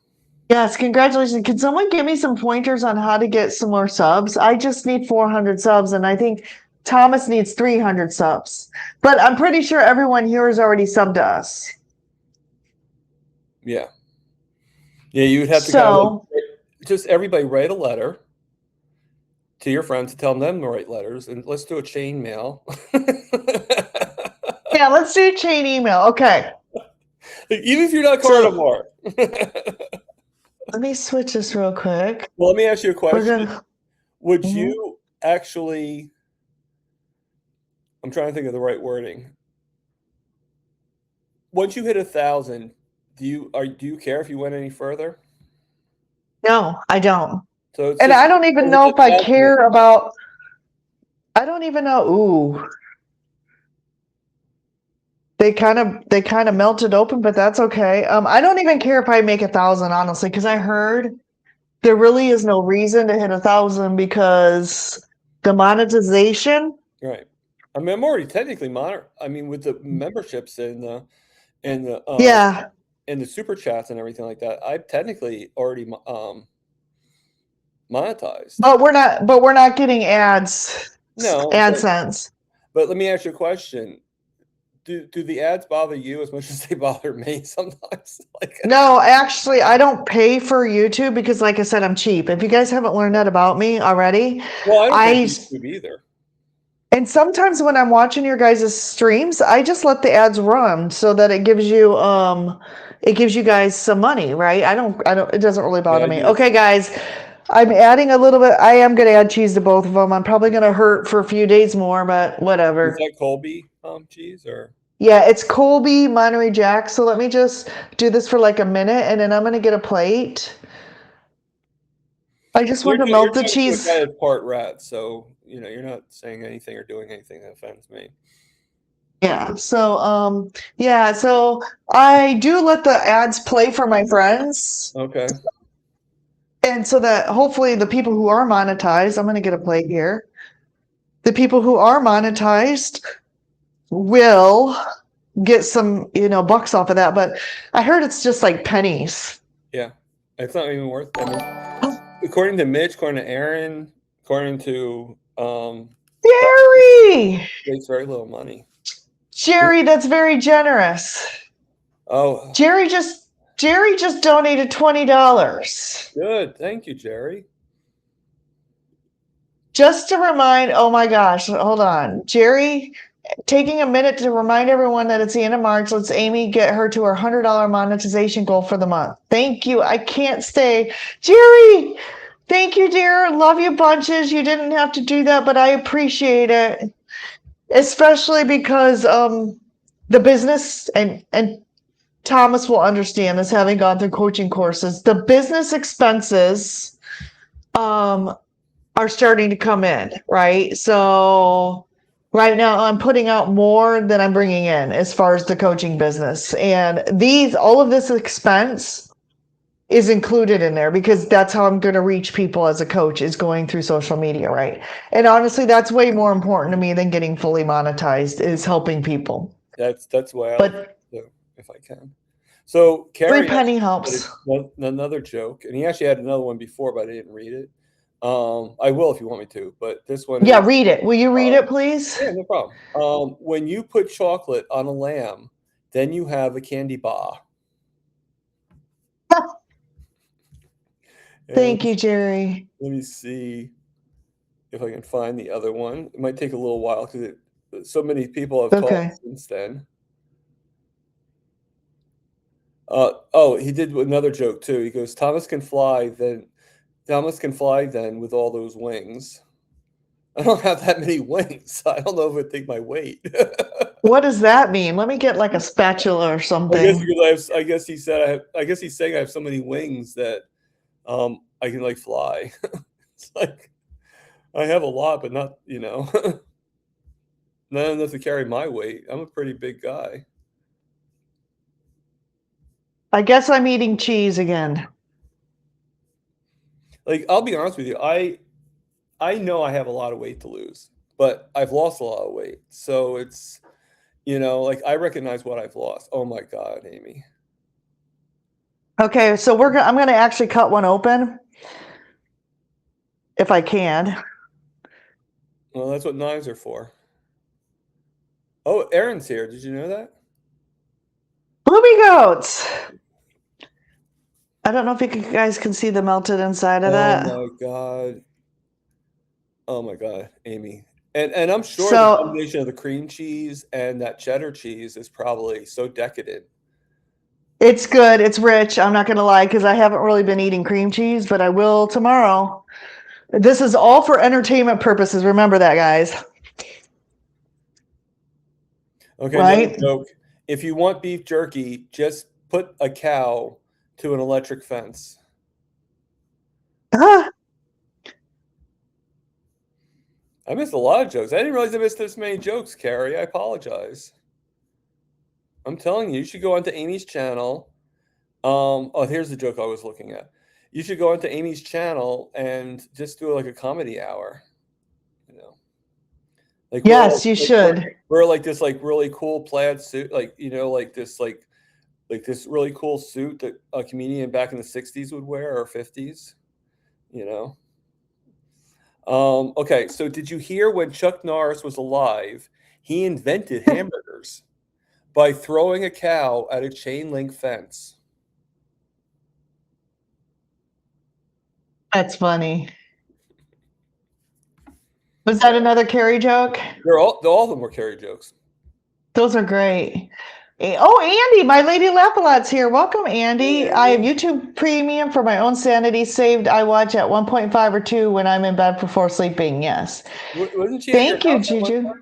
Yes, congratulations. Can someone give me some pointers on how to get some more subs? I just need 400 subs, and I think Thomas needs 300 subs. But I'm pretty sure everyone here has already subbed to us. Yeah. Yeah, you would have to just everybody write a letter to your friends to tell them to write letters, and let's do a chain mail. Yeah, let's do chain email. Okay. Even if you're not carnivore. Let me switch this real quick. Well, let me ask you a question. Would you actually, I'm trying to think of the right wording. Once you hit 1,000, do you care if you went any further? No, I don't. So and I don't even know if I care about, I don't even know. Ooh. They kind of melted open, but that's okay. I don't even care if I make 1,000, honestly, because I heard there really is no reason to hit 1,000 because the monetization. Right. I mean, I'm already technically with the memberships and the and the super chats and everything like that. I've technically already monetized. But we're not getting ads. No. AdSense. But let me ask you a question. Do the ads bother you as much as they bother me sometimes? No, actually, I don't pay for YouTube because, like I said, I'm cheap. If you guys haven't learned that about me already, well, I don't pay YouTube either. And sometimes when I'm watching your guys' streams, I just let the ads run so that it gives you guys some money, right? I don't. It doesn't really bother me. Okay, guys. I'm adding a little bit. I am going to add cheese to both of them. I'm probably going to hurt for a few days more, but whatever. Is that Colby cheese or? Yeah, it's Colby Monterey Jack. So let me just do this for like a minute, and then I'm going to get a plate. I just want to melt the cheese. You're kind of part rat, so you're not saying anything or doing anything that offends me. Yeah. So so I do let the ads play for my friends. Okay. And so that hopefully the people who are monetized, I'm going to get a plate here. The people who are monetized will get some, bucks off of that, but I heard it's just like pennies. Yeah, it's not even worth. I mean, according to Mitch, according to Aaron, according to Jerry! takes very little money. Jerry, that's very generous. Oh, Jerry just donated $20. good. Thank you, Jerry. Just to remind, oh my gosh, hold on. Jerry, taking a minute to remind everyone that it's the end of March. Let's Amy get her to her $100 monetization goal for the month. Thank you. I can't stay. Jerry, thank you, dear. Love you bunches. You didn't have to do that, but I appreciate it. Especially because the business and Thomas will understand this, having gone through coaching courses, the business expenses are starting to come in, right? So right now I'm putting out more than I'm bringing in as far as the coaching business. And all of this expense is included in there because that's how I'm going to reach people as a coach, is going through social media, right? And honestly, that's way more important to me than getting fully monetized, is helping people. That's why I But do, if I can. So Carrie every penny helps. another joke, and he actually had another one before, but I didn't read it. I will if you want me to, but this one. Yeah, read it. Will you read it, please? Yeah, no problem. When you put chocolate on a lamb, then you have a candy bar. Thank you, Jerry. Let me see if I can find the other one. It might take a little while because so many people have called since then. He did another joke too. He goes, Thomas can fly then with all those wings. I don't have that many wings. I don't know if it'd take my weight. What does that mean? Let me get like a spatula or something. I guess he's saying I have so many wings that I can like fly. It's like I have a lot, but not not enough to carry my weight. I'm a pretty big guy. I guess I'm eating cheese again. Like, I'll be honest with you, I know I have a lot of weight to lose, but I've lost a lot of weight. So it's, like I recognize what I've lost. Oh my God, Amy. Okay, so I'm going to actually cut one open if I can. Well, that's what knives are for. Oh, Aaron's here. Did you know that? Bluey goats. I don't know if you guys can see the melted inside of that. Oh my God, Amy. And I'm sure the combination of the cream cheese and that cheddar cheese is probably so decadent. It's good. It's rich. I'm not going to lie, because I haven't really been eating cream cheese, but I will tomorrow. This is all for entertainment purposes. Remember that, guys. Okay, right? Joke. If you want beef jerky, just put a cow to an electric fence. I missed a lot of jokes. I didn't realize I missed this many jokes, Carrie. I apologize. I'm telling you, you should go onto Amy's channel. Here's the joke I was looking at. You should go onto Amy's channel and just do like a comedy hour. Like yes, you should. Wear like this like really cool plaid suit, like like this really cool suit that a comedian back in the 60s would wear, or 50s. Okay, so did you hear when Chuck Norris was alive, he invented hamburgers by throwing a cow at a chain link fence? That's funny. Was that another Carrie joke? All of them were Carrie jokes. Those are great. Oh, Andy, my lady Laugh-A-Lot's here. Welcome, Andy. Hey, I have YouTube Premium for my own sanity saved. I watch at 1.5 or 2 when I'm in bed before sleeping. Yes. Wasn't she? Thank you, Juju.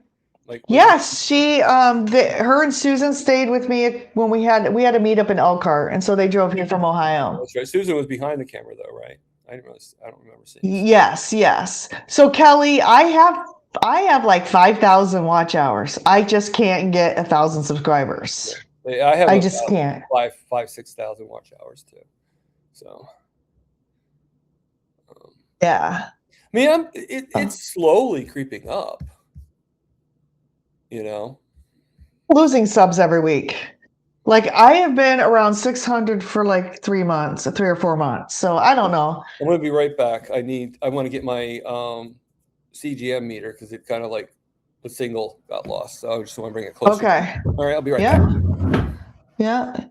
Yes, she. Her and Susan stayed with me when we had a meetup in Elkhart, and so they drove here from Ohio. That's right. Susan was behind the camera, though, right? I don't remember seeing. Yes. So Kelly, I have like 5,000 watch hours. I just can't get 1,000 subscribers. Yeah. I just can't. 6,000 watch hours too. So. Yeah. I mean, it's slowly creeping up. losing subs every week. Like I have been around 600 for like 3 months, 3 or 4 months. So I don't know. I'm gonna be right back. I want to get my CGM meter because it kind of like the signal got lost. So I just want to bring it closer. Okay. All right, I'll be right Yeah. back. Yeah.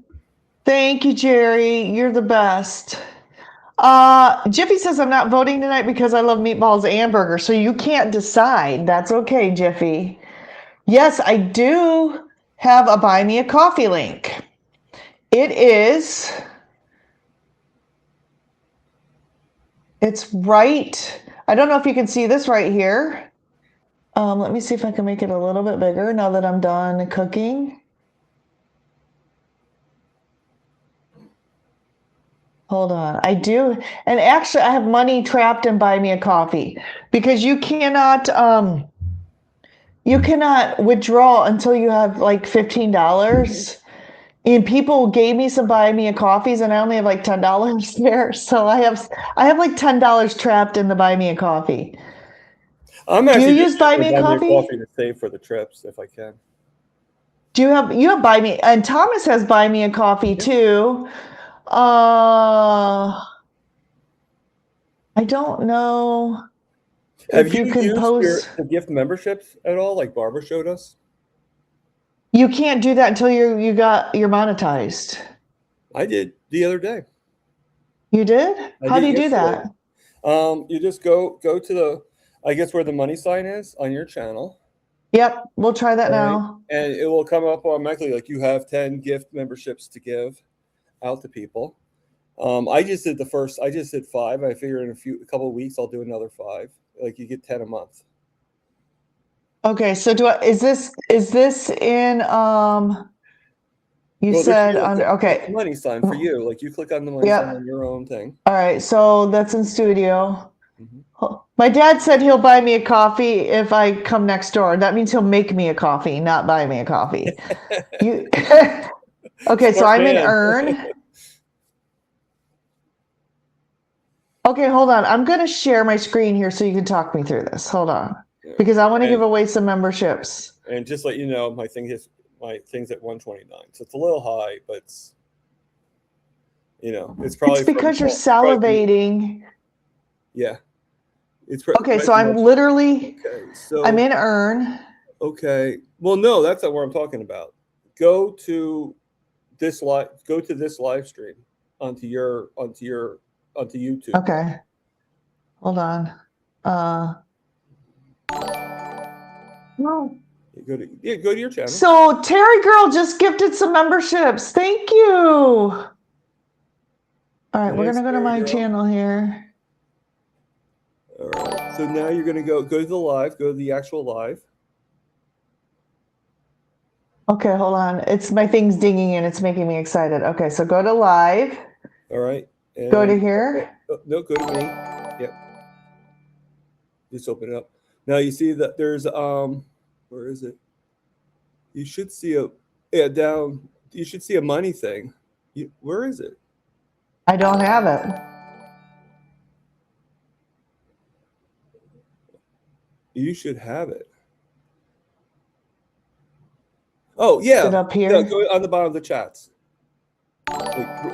Thank you, Jerry. You're the best. Jiffy says I'm not voting tonight because I love meatballs and burgers. So you can't decide. That's okay, Jiffy. Yes, I do have a buy me a coffee link. It's right. I don't know if you can see this right here. Let me see if I can make it a little bit bigger now that I'm done cooking. Hold on. I do. And actually, I have money trapped in Buy Me a Coffee because you cannot withdraw until you have like $15. And people gave me some Buy Me a Coffees and I only have like $10 there. So I have like $10 trapped in the Buy Me a Coffee. I'm Do you actually use Buy Me a buying Coffee? to save for the trips if I can. Do you have Buy Me, and Thomas has Buy Me a Coffee too. I don't know Have if you you can used post. the gift memberships at all, like Barbara showed us? You can't do that until you're monetized. I did the other day. You did? I How did do you do yesterday. that? You just go to the, I guess where the money sign is on your channel. Yep, we'll try that Right. now. And it will come up automatically like you have 10 gift memberships to give out to people. I just did 5. I figure in a couple of weeks I'll do another 5. Like you get 10 a month. Okay, so is this in you Well, said under that's okay. the money sign for you. Like you click on the money sign Yep. on your own thing. All right, so that's in studio. Mm-hmm. My dad said he'll buy me a coffee if I come next door. That means he'll make me a coffee, not buy me a coffee. You Okay, so Smart I'm in man. Earn. Okay, hold on. I'm going to share my screen here so you can talk me through this. Hold on. Because I want to give away some memberships. And just let you know, my thing's at 129. So it's a little high, but it's probably It's because you're salivating. Yeah. Okay, so I'm literally I'm in Earn. Okay. Well, no, that's not what I'm talking about. Go to this live stream onto YouTube. Okay. Hold on. No. Go to your channel. So Terry Girl just gifted some memberships. Thank you. All right, we're gonna go to my channel here. All right. So now you're gonna go to the live. Go to the actual live. Okay, hold on. It's my thing's dinging in. It's making me excited. Okay, so go to live. All right. And go to here. No, go to me. Yep. Just open it up. Now you see that there's where is it? You should see down. You should see a money thing. Where is it? I don't have it. You should have it. Oh yeah. Is it up here? No, go on the bottom of the chats.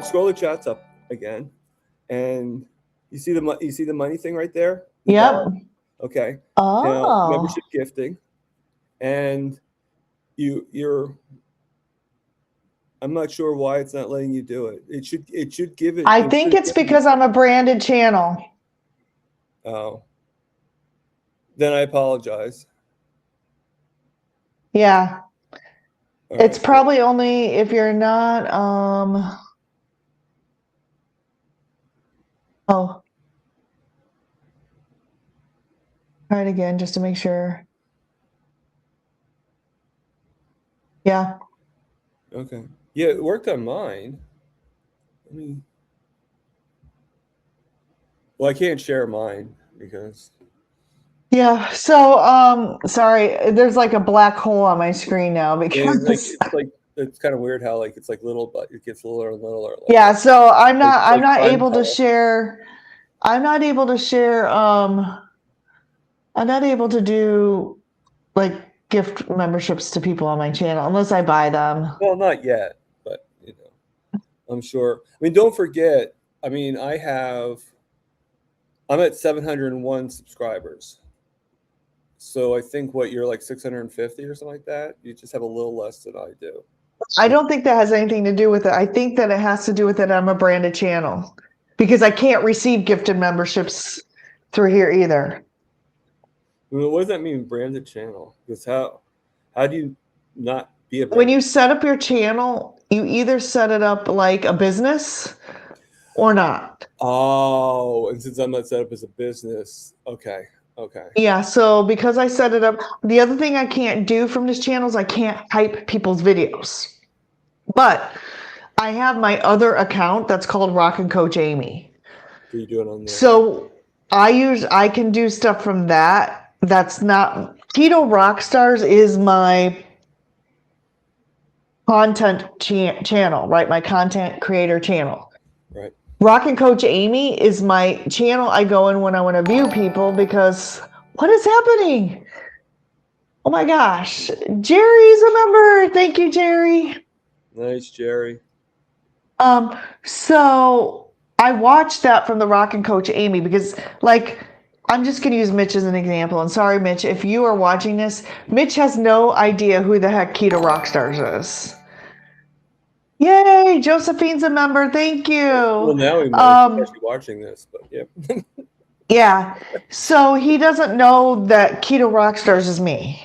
Scroll the chats up again, and you see the money thing right there. Yep. Okay. Oh. Now, membership gifting, and you're. I'm not sure why it's not letting you do it. It should give it. I think it's because I'm a branded channel. Oh. Then I apologize. Yeah. It's probably only if you're not oh. Try it again just to make sure. Yeah. Okay. Yeah, it worked on mine. Well, I can't share mine because. Yeah. So sorry, there's like a black hole on my screen now because it's kind of weird how it's like little, but it gets littler and littler. Yeah. So I'm not able to share. I'm not able to share. I'm not able to do like gift memberships to people on my channel unless I buy them. Well, not yet, but I'm sure. I mean, don't forget. I mean, I'm at 701 subscribers. So I think you're like 650 or something like that. You just have a little less than I do. I don't think that has anything to do with it. I think that it has to do with that I'm a branded channel because I can't receive gifted memberships through here either. Well, what does that mean, branded channel? Because how do you not be a branded? When you set up your channel, you either set it up like a business or not. Oh, and since I'm not set up as a business, okay. Yeah, so because I set it up, the other thing I can't do from this channel is I can't hype people's videos. But I have my other account that's called Rockin' Coach Amy. What are you doing on there? So I can do stuff from that. That's not Keto Rockstars is my content channel, right? My content creator channel. Right. Rockin' Coach Amy is my channel I go in when I want to view people because what is happening? Oh my gosh. Jerry's a member. Thank you, Jerry. Nice, Jerry. So I watched that from the Rockin' Coach Amy because like I'm just going to use Mitch as an example. And sorry, Mitch, if you are watching this, Mitch has no idea who the heck Keto Rockstars is. Yay, Josephine's a member. Thank you. Well, now he might be actually watching this, but yeah. Yeah. So he doesn't know that Keto Rockstars is me.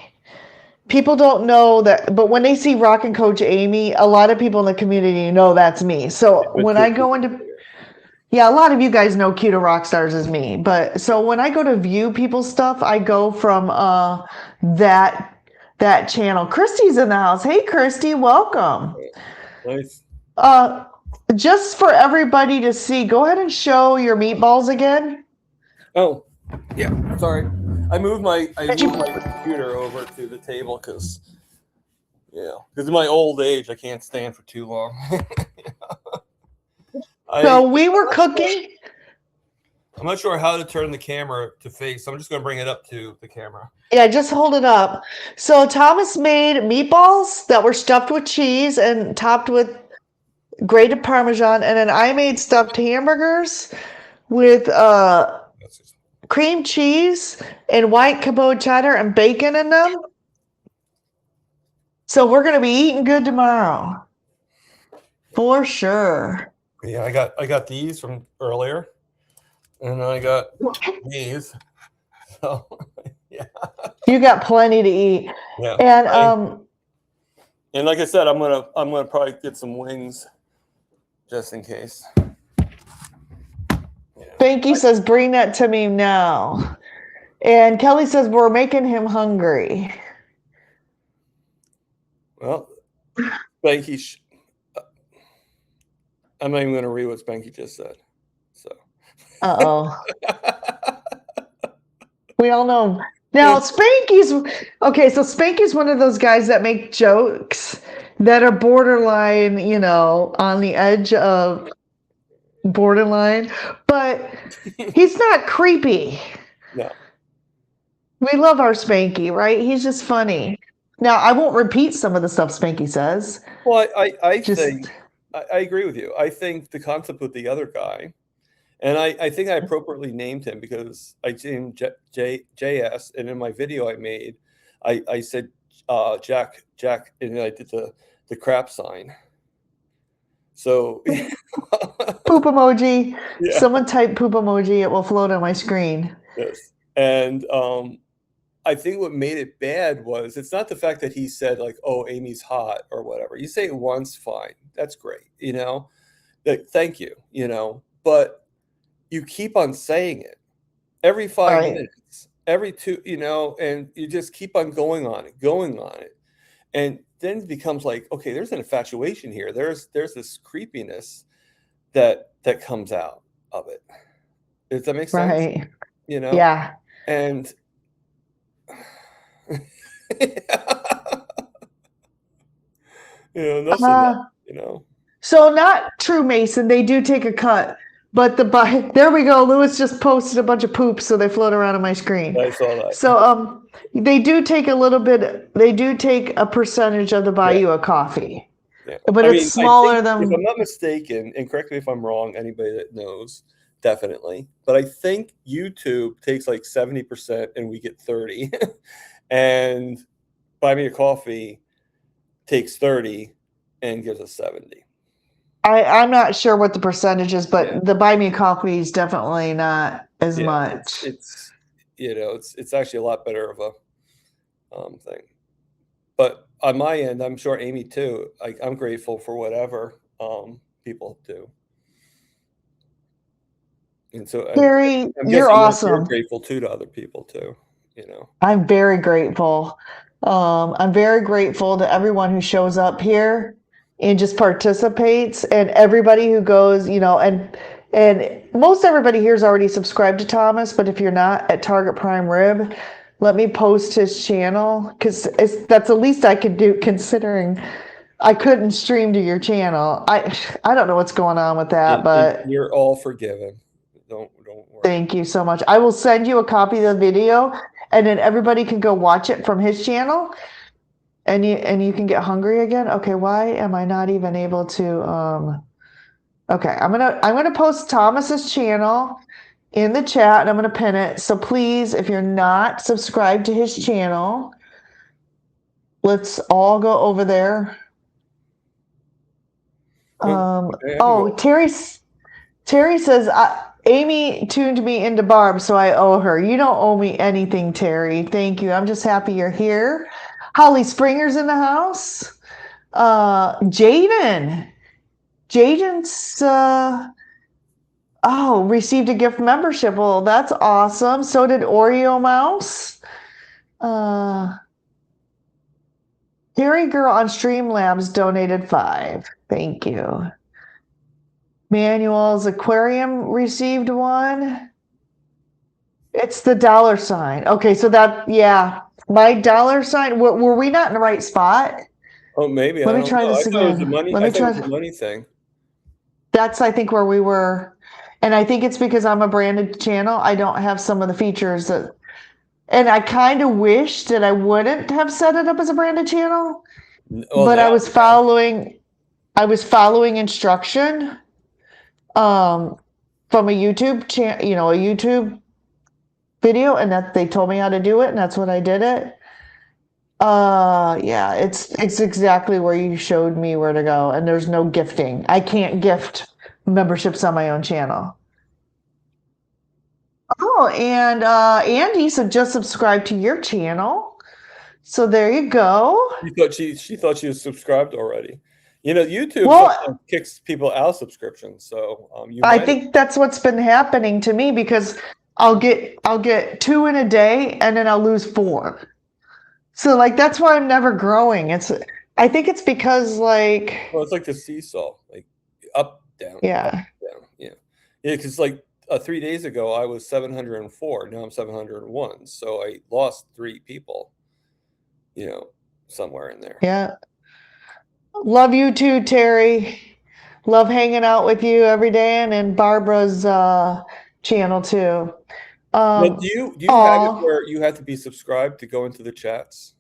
People don't know that, but when they see Rockin' Coach Amy, a lot of people in the community know that's me. So when I go into, yeah, a lot of you guys know Keto Rockstars is me. But so when I go to view people's stuff, I go from that channel. Christy's in the house. Hey, Christy, welcome. Nice. Just for everybody to see, go ahead and show your meatballs again. Oh, yeah. Sorry, I moved my computer over to the table because in my old age I can't stand for too long. So we were cooking. I'm not sure how to turn the camera to face. So I'm just going to bring it up to the camera. Yeah, just hold it up. So Thomas made meatballs that were stuffed with cheese and topped with grated Parmesan. And then I made stuffed hamburgers with cream cheese and white Cabot cheddar and bacon in them. So we're going to be eating good tomorrow. For sure. Yeah, I got these from earlier. And I got these. So, yeah. You got plenty to eat. Yeah. And like I said, I'm gonna probably get some wings just in case. Spanky says, bring that to me now. And Kelly says, we're making him hungry. Well, Spanky, I'm not even going to read what Spanky just said. So. Uh-oh. We all know. Now, Spanky's, okay, so Spanky's one of those guys that make jokes that are borderline, on the edge of borderline, but he's not creepy. No. We love our Spanky, right? He's just funny. Now, I won't repeat some of the stuff Spanky says. Well, I think I agree with you. I think the concept with the other guy, and I think I appropriately named him because I named JS, and in my video I made, I said Jack, and I did the crap sign. So poop emoji. Yeah. Someone type poop emoji. It will float on my screen. Yes. And I think what made it bad was it's not the fact that he said like, "Oh, Amy's hot" or whatever. You say it once, fine, that's great, thank you, but you keep on saying it every 5 minutes, every two, and you just keep on going on it, and then it becomes like, okay, there's an infatuation here. There's this creepiness that comes out of it. Does that make sense? Right. Yeah. And nothing. So not true, Mason. They do take a cut, But there we go. Lewis just posted a bunch of poops, so they float around on my screen. I saw that. So they do take a percentage of the buy you a coffee. Yeah. But I it's mean, smaller if than I'm not mistaken, and correct me if I'm wrong, anybody that knows, definitely. But I think YouTube takes like 70% and we get 30. And Buy Me a Coffee takes 30 and gives us 70. I'm not sure what the percentage is, but Yeah. the buy me a coffee is definitely not as much. It's it's actually a lot better of a thing. But on my end, I'm sure Amy too. I'm grateful for whatever people do. And so Carrie, I'm you're guessing awesome. you're grateful too to other people too, you know. I'm very grateful. I'm very grateful to everyone who shows up here and just participates, and everybody who goes, and most everybody here is already subscribed to Thomas, but if you're not at Target Prime Rib, let me post his channel, because that's the least I could do, considering I couldn't stream to your channel. I don't know what's going on with that, but You're all forgiven. Don't worry. thank you so much. I will send you a copy of the video, and then everybody can go watch it from his channel, and you can get hungry again. Okay, why am I not even able to okay, I'm gonna post Thomas's channel in the chat, and I'm gonna pin it. So please, if you're not subscribed to his channel, let's all go over there. Terry says, Amy tuned me into Barb, so I owe her. You don't owe me anything, Terry. Thank you. I'm just happy you're here. Holly Springer's in the house. Jaden's received a gift membership. Well, that's awesome. So did Oreo Mouse. Terry Girl on Streamlabs donated 5. Thank you. Manuel's Aquarium received 1. It's the $. Okay, so my $. Were we not in the right spot? Oh, maybe. Let me try this again. I thought it was the money thing. That's, I think, where we were. And I think it's because I'm a branded channel. I don't have some of the features and I kind of wish that I wouldn't have set it up as a branded channel. But I was following instruction from a YouTube channel, a YouTube video, and that they told me how to do it, and that's what I did it. It's exactly where you showed me where to go, and there's no gifting. I can't gift memberships on my own channel. Oh, and Andy just subscribed to your channel, so there you go. She thought she was subscribed already. YouTube kicks people out of subscriptions, so I think that's what's been happening to me, because I'll get 2 in a day, and then I'll lose 4. So that's why I'm never growing. I think it's because it's like the seesaw, like up, down, yeah, up, down, yeah. Because 3 days ago I was 704. Now I'm 701. So I lost 3 people. Somewhere in there. Yeah. Love you too, Terry. Love hanging out with you every day, and in Barbara's channel too. Do you have it where you have to be subscribed to go into the chats?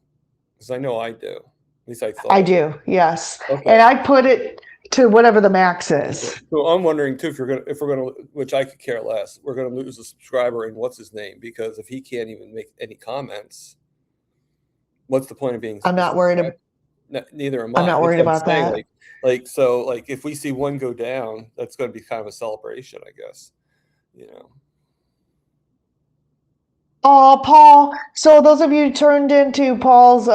Because I know I do. At least I thought. I do, yes. Okay. And I put it to whatever the max is. So I'm wondering too, if we're gonna, which I could care less, we're gonna lose a subscriber, and what's his name? Because if he can't even make any comments, what's the point of being? I'm not worried about. Neither am I. I'm not worried about that. So if we see one go down, that's going to be kind of a celebration, I guess. Oh, Paul. So those of you who turned into Paul's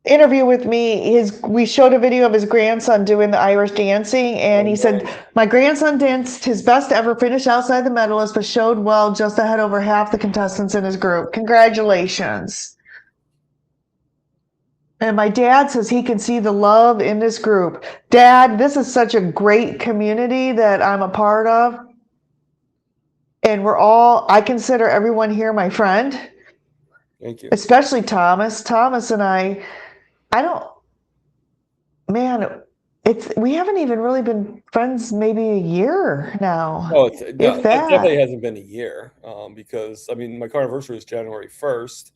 interview with me, we showed a video of his grandson doing the Irish dancing, and he said, my grandson danced his best ever, finished outside the medalist, but showed well, just ahead over half the contestants in his group. Congratulations. And my dad says he can see the love in this group. Dad, this is such a great community that I'm a part of. And I consider everyone here my friend. Thank you. Especially Thomas. Thomas and we haven't even really been friends maybe a year now, Oh, no, if it definitely that. hasn't been a year. Because I mean, my car anniversary was January 1st,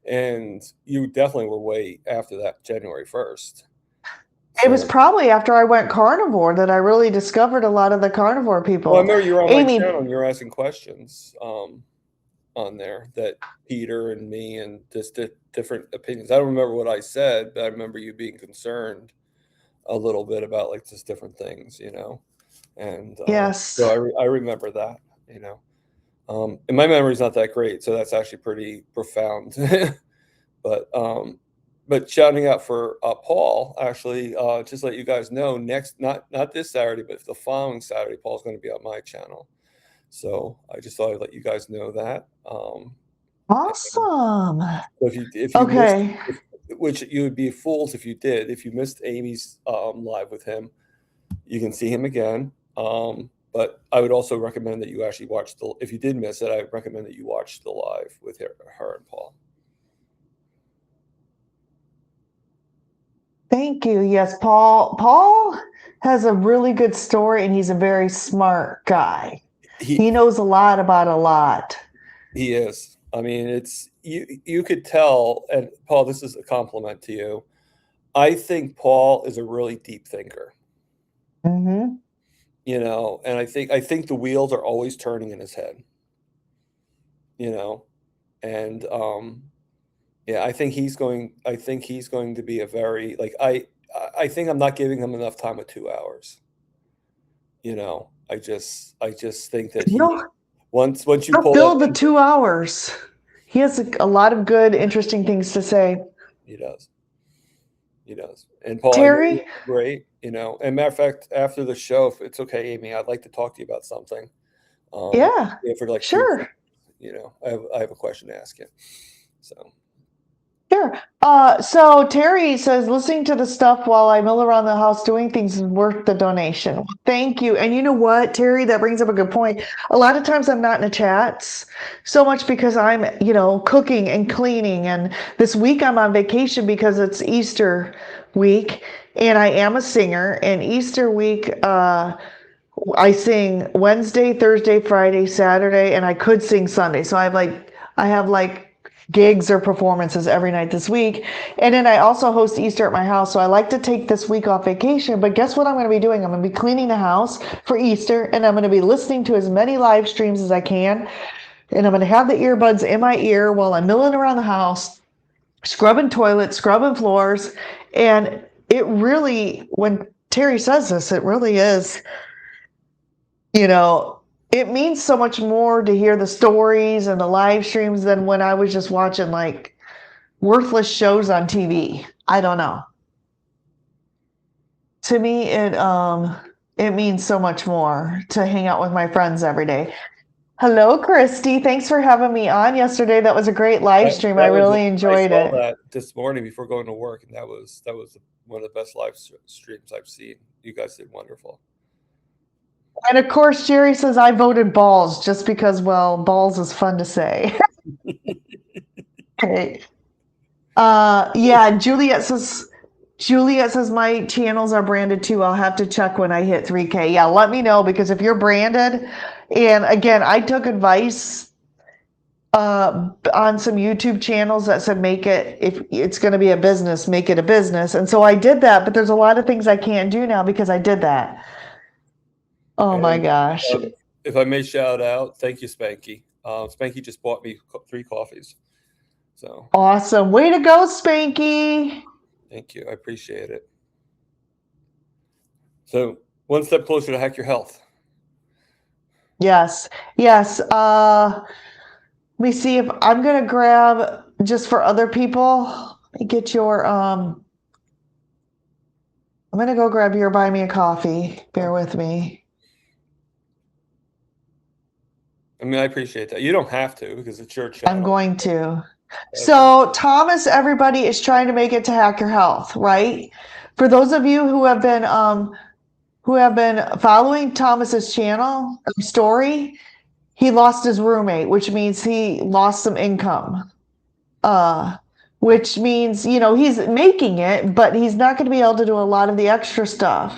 and you definitely were way after that January 1st. It was So, probably after I went carnivore that I really discovered a lot of the carnivore well, I people. remember you were on my channel Amy, and you were asking questions on there that Peter and me and just different opinions. I don't remember what I said, but I remember you being concerned a little bit about like just different things, and so yes. I remember that, and my memory's not that great, so that's actually pretty profound. but but shouting out for Paul, actually, just let you guys know, next, not this Saturday, but the following Saturday, Paul's going to be on my channel. So I just thought I'd let you guys know that. And Awesome. so if you missed, Okay. which you would be fools if you did, if you missed Amy's live with him, you can see him again. But I would also recommend that you actually watch if you did miss it, I would recommend that you watch the live with her and Paul. Thank you. Yes, Paul has a really good story and he's a very smart guy. He He knows a lot about a lot. he is. I mean, it's you could tell, and Paul, this is a compliment to you. I think Paul is a really deep thinker. Hmm. And I think the wheels are always turning in his head. You know, and yeah, I think he's going to be a very like I think I'm not giving him enough time with 2 hours. I just think that He'll once you he'll pull that fill the into, 2 hours. He has a lot of good, interesting things to say. he does. He does. And Paul, I know you're Terry? great. And matter of fact, after the show, if it's okay, Amy, I'd like to talk to you about something. Yeah, For like 2 seconds. sure. I have a question to ask you. So Sure. So Terry says listening to the stuff while I mill around the house doing things is worth the donation. Well, thank you. And you know what, Terry, that brings up a good point. A lot of times I'm not in the chats so much because I'm, cooking and cleaning. And this week I'm on vacation because it's Easter week and I am a singer. And Easter week, I sing Wednesday, Thursday, Friday, Saturday, and I could sing Sunday. So I have like gigs or performances every night this week. And then I also host Easter at my house. So I like to take this week off vacation. But guess what I'm going to be doing? I'm going to be cleaning the house for Easter and I'm going to be listening to as many live streams as I can. And I'm going to have the earbuds in my ear while I'm milling around the house, scrubbing toilets, scrubbing floors. And it really, when Terry says this, it really is, you know, it means so much more to hear the stories and the live streams than when I was just watching like worthless shows on TV. I don't know. To me, it means so much more to hang out with my friends every day. Hello, Christy. Thanks for having me on yesterday. That was a great live stream. I really I enjoyed saw it. that this morning before going to work, and that was one of the best live streams I've seen. You guys did wonderful. And of course, Jerry says I voted balls just because, well, balls is fun to say. Okay. Yeah, Juliet says my channels are branded too. I'll have to check when I hit 3K. Yeah, let me know because if you're branded, and again, I took advice on some YouTube channels that said make it, if it's going to be a business, make it a business. And so I did that, but there's a lot of things I can't do now because I did that. Oh my And gosh. if I may shout out, thank you, Spanky. Spanky just bought me 3 coffees. So Awesome. Way to go, Spanky. thank you. I appreciate it. So one step closer to hack your health. Yes. Yes. Let me see if I'm gonna grab just for other people. Let me get your I'm gonna go grab your buy me a coffee. Bear with me. I mean, I appreciate that. You don't have to because it's your I'm channel. going to. So Thomas, everybody is trying to make it to Hack Your Health, right? For those of you who have been following Thomas's channel story, he lost his roommate, which means he lost some income. which means, he's making it, but he's not going to be able to do a lot of the extra stuff.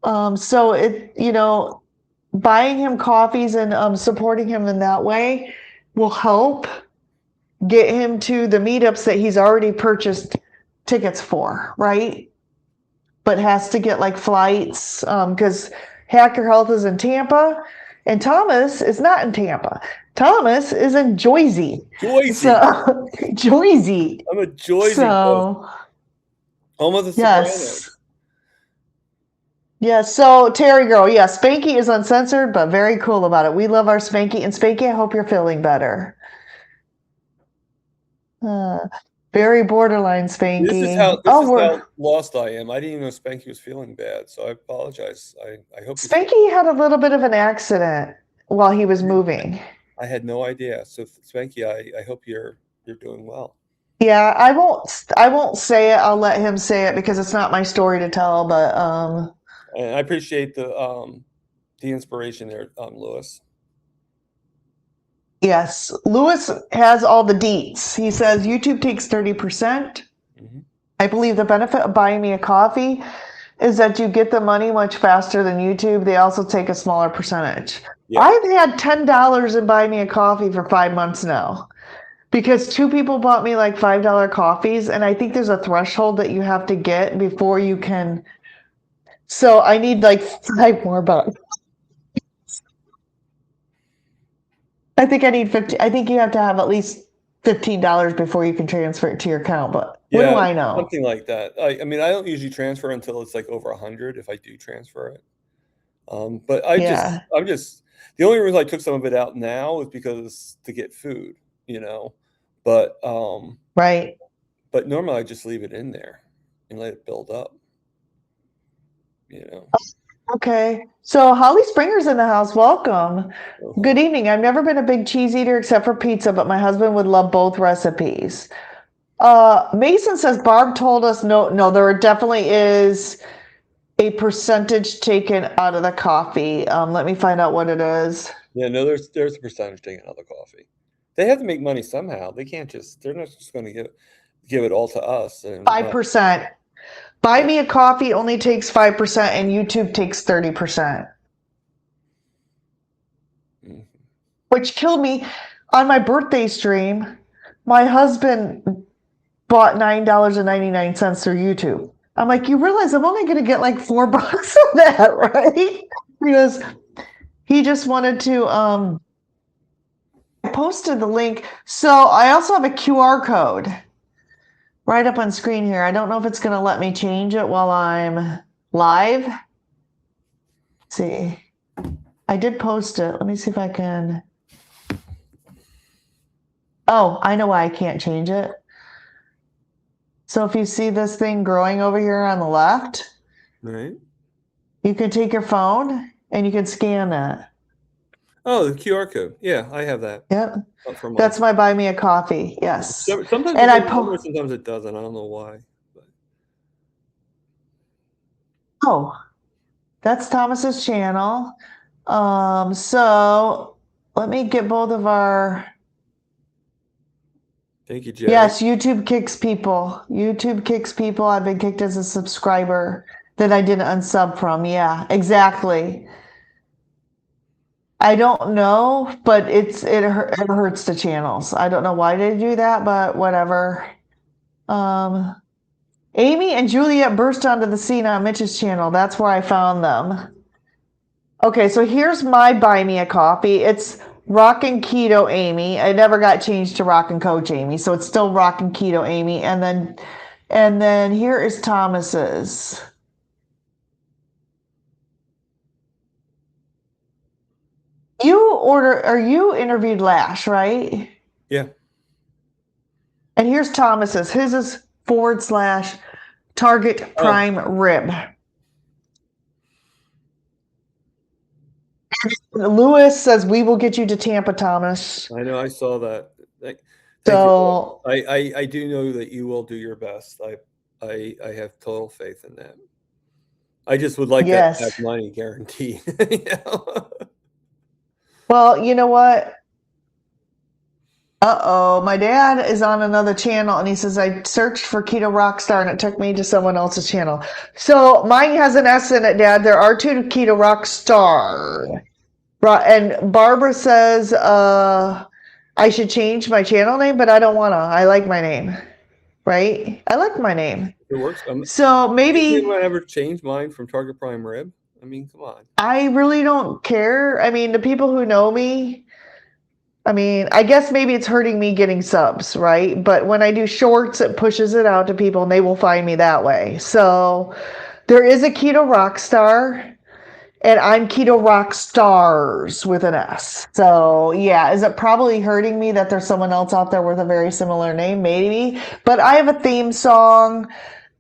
So buying him coffees and supporting him in that way will help get him to the meetups that he's already purchased tickets for, right? But has to get like flights, because Hacker Health is in Tampa and Thomas is not in Tampa. Thomas is in Jersey. Joycey. So Jersey. I'm a Joycey. So almost a yes. Sopranos. Yeah, so Terry girl, yeah, Spanky is uncensored, but very cool about it. We love our Spanky. And Spanky, I hope you're feeling better. Very borderline Spanky. This is how lost I am. I didn't even know Spanky was feeling bad, so I apologize. I hope Spanky had a little bit of an accident while he was moving. I had no idea. So Spanky, I hope you're doing well. Yeah, I won't say it. I'll let him say it because it's not my story to tell, but and I appreciate the inspiration there, Lewis. Yes, Lewis has all the deets. He says YouTube takes 30%. Mm-hmm. I believe the benefit of buying me a coffee is that you get the money much faster than YouTube. They also take a smaller percentage. Yeah. I've had $10 in buy me a coffee for 5 months now because 2 people bought me like $5 coffees, and I think there's a threshold that you have to get before you can. So I need like 5 more bucks. I think I need 50. I think you have to have at least $15 before you can transfer it to your account. But what do I know? Something like that. I mean, I don't usually transfer until it's like over 100 if I do transfer it. But I'm just the only reason I took some of it out now is because to get food, But right. But normally I just leave it in there and let it build up. Okay. So Holly Springer's in the house. Welcome. Uh-huh. Good evening. I've never been a big cheese eater except for pizza, but my husband would love both recipes. Mason says Barb told us no, there definitely is a percentage taken out of the coffee. Let me find out what it is. Yeah, no, there's a percentage taken out of the coffee. They have to make money somehow. They're not just going to give it all to us. 5%. Buy me a coffee only takes 5% and YouTube takes 30%. Mm-hmm. Which killed me. On my birthday stream, my husband bought $9.99 through YouTube. I'm like, you realize I'm only going to get like $4 of that, right? Because he just wanted to, I posted the link. So I also have a QR code right up on screen here. I don't know if it's going to let me change it while I'm live. Let's see. I did post it. Let me see if I can. Oh, I know why I can't change it. So if you see this thing growing over here on the left, right, you can take your phone and you can scan that. Oh, the QR code. Yeah, I have that. Yep. That's my buy me a coffee. Yes. Sometimes and sometimes it doesn't. I don't know why. But. Oh, that's Thomas's channel. So let me get both of our. Thank you, Jerry. Yes, YouTube kicks people. YouTube kicks people. I've been kicked as a subscriber that I didn't unsub from. Yeah, exactly. I don't know, but it hurts the channels. I don't know why they do that, but whatever. Amy and Juliet burst onto the scene on Mitch's channel. That's where I found them. Okay, so here's my buy me a coffee. It's Rockin' Keto Amy. I never got changed to Rockin' Coach Amy, so it's still Rockin' Keto Amy. And then here is Thomas's. You interviewed Lash, right? Yeah. And here's Thomas's. His is / Target Prime Rib. Lewis says we will get you to Tampa, Thomas. I know, I saw that. Thank so you. I do know that you will do your best. I have total faith in that. I just would like that to have money guaranteed. Well, you know what? Uh-oh, my dad is on another channel and he says I searched for Keto Rockstar and it took me to someone else's channel. So mine has an S in it, Dad. There are two Keto Rockstar. And Barbara says I should change my channel name, but I don't wanna. I like my name. Right? I like my name. It works. So Did maybe anyone ever change mine from Target Prime Rib? I mean, come on. I really don't care. I mean, the people who know me, I mean, I guess maybe it's hurting me getting subs, right? But when I do shorts, it pushes it out to people and they will find me that way. So there is a Keto Rockstar and I'm Keto Rock Stars with an S. So yeah, is it probably hurting me that there's someone else out there with a very similar name? Maybe. But I have a theme song.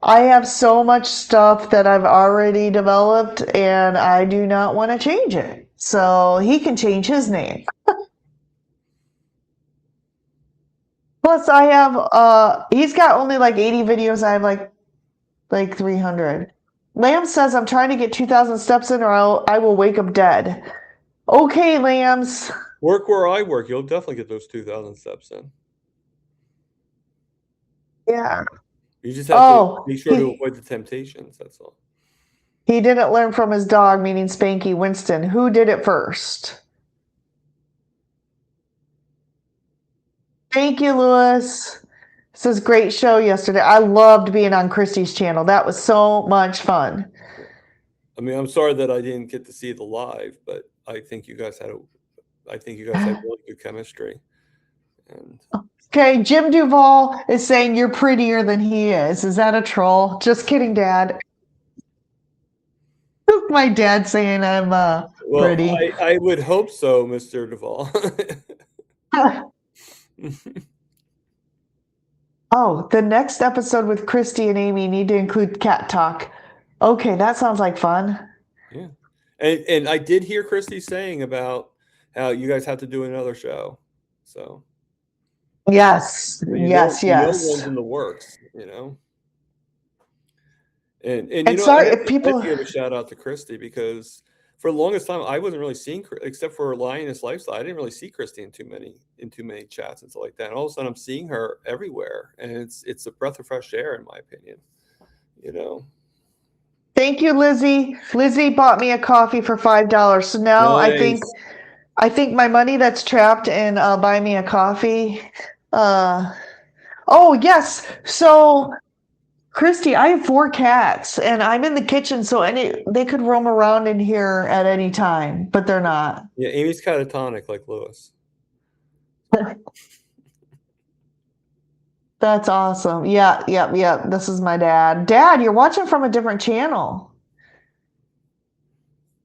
I have so much stuff that I've already developed and I do not want to change it. So he can change his name. Plus I have he's got only like 80 videos. I have like 300. Lamb says I'm trying to get 2,000 steps in or I will wake up dead. Okay, Lambs. Work where I work. You'll definitely get those 2,000 steps in. Yeah. You just have to be sure to avoid the temptations. That's all. He didn't learn from his dog, meaning Spanky Winston. Who did it first? Thank you, Lewis. This was a great show yesterday. I loved being on Christy's channel. That was so much fun. I mean, I'm sorry that I didn't get to see the live, but I think you guys had really good chemistry. And okay, Jim Duvall is saying you're prettier than he is. Is that a troll? Just kidding, Dad. My dad saying I'm pretty. I would hope so, Mr. Duvall. Oh, the next episode with Christy and Amy need to include cat talk. Okay, that sounds like fun. Yeah. And I did hear Christy saying about how you guys have to do another show. So yes. Yes. one's in the works, you know. And you know, sorry I if people give a shout out to Christy because for the longest time I wasn't really seeing, except for Lioness Lifestyle, I didn't really see Christy in too many chats and stuff like that. And all of a sudden I'm seeing her everywhere, and it's a breath of fresh air in my opinion. You know. Thank you, Lizzie. Lizzie bought me a coffee for $5. So now Nice. I think my money that's trapped in buy me a coffee. Oh yes. So Christy, I have 4 cats and I'm in the kitchen, so they could roam around in here at any time, but they're not. Yeah, Amy's catatonic like Lewis. That's awesome. Yeah. This is my dad. Dad, you're watching from a different channel.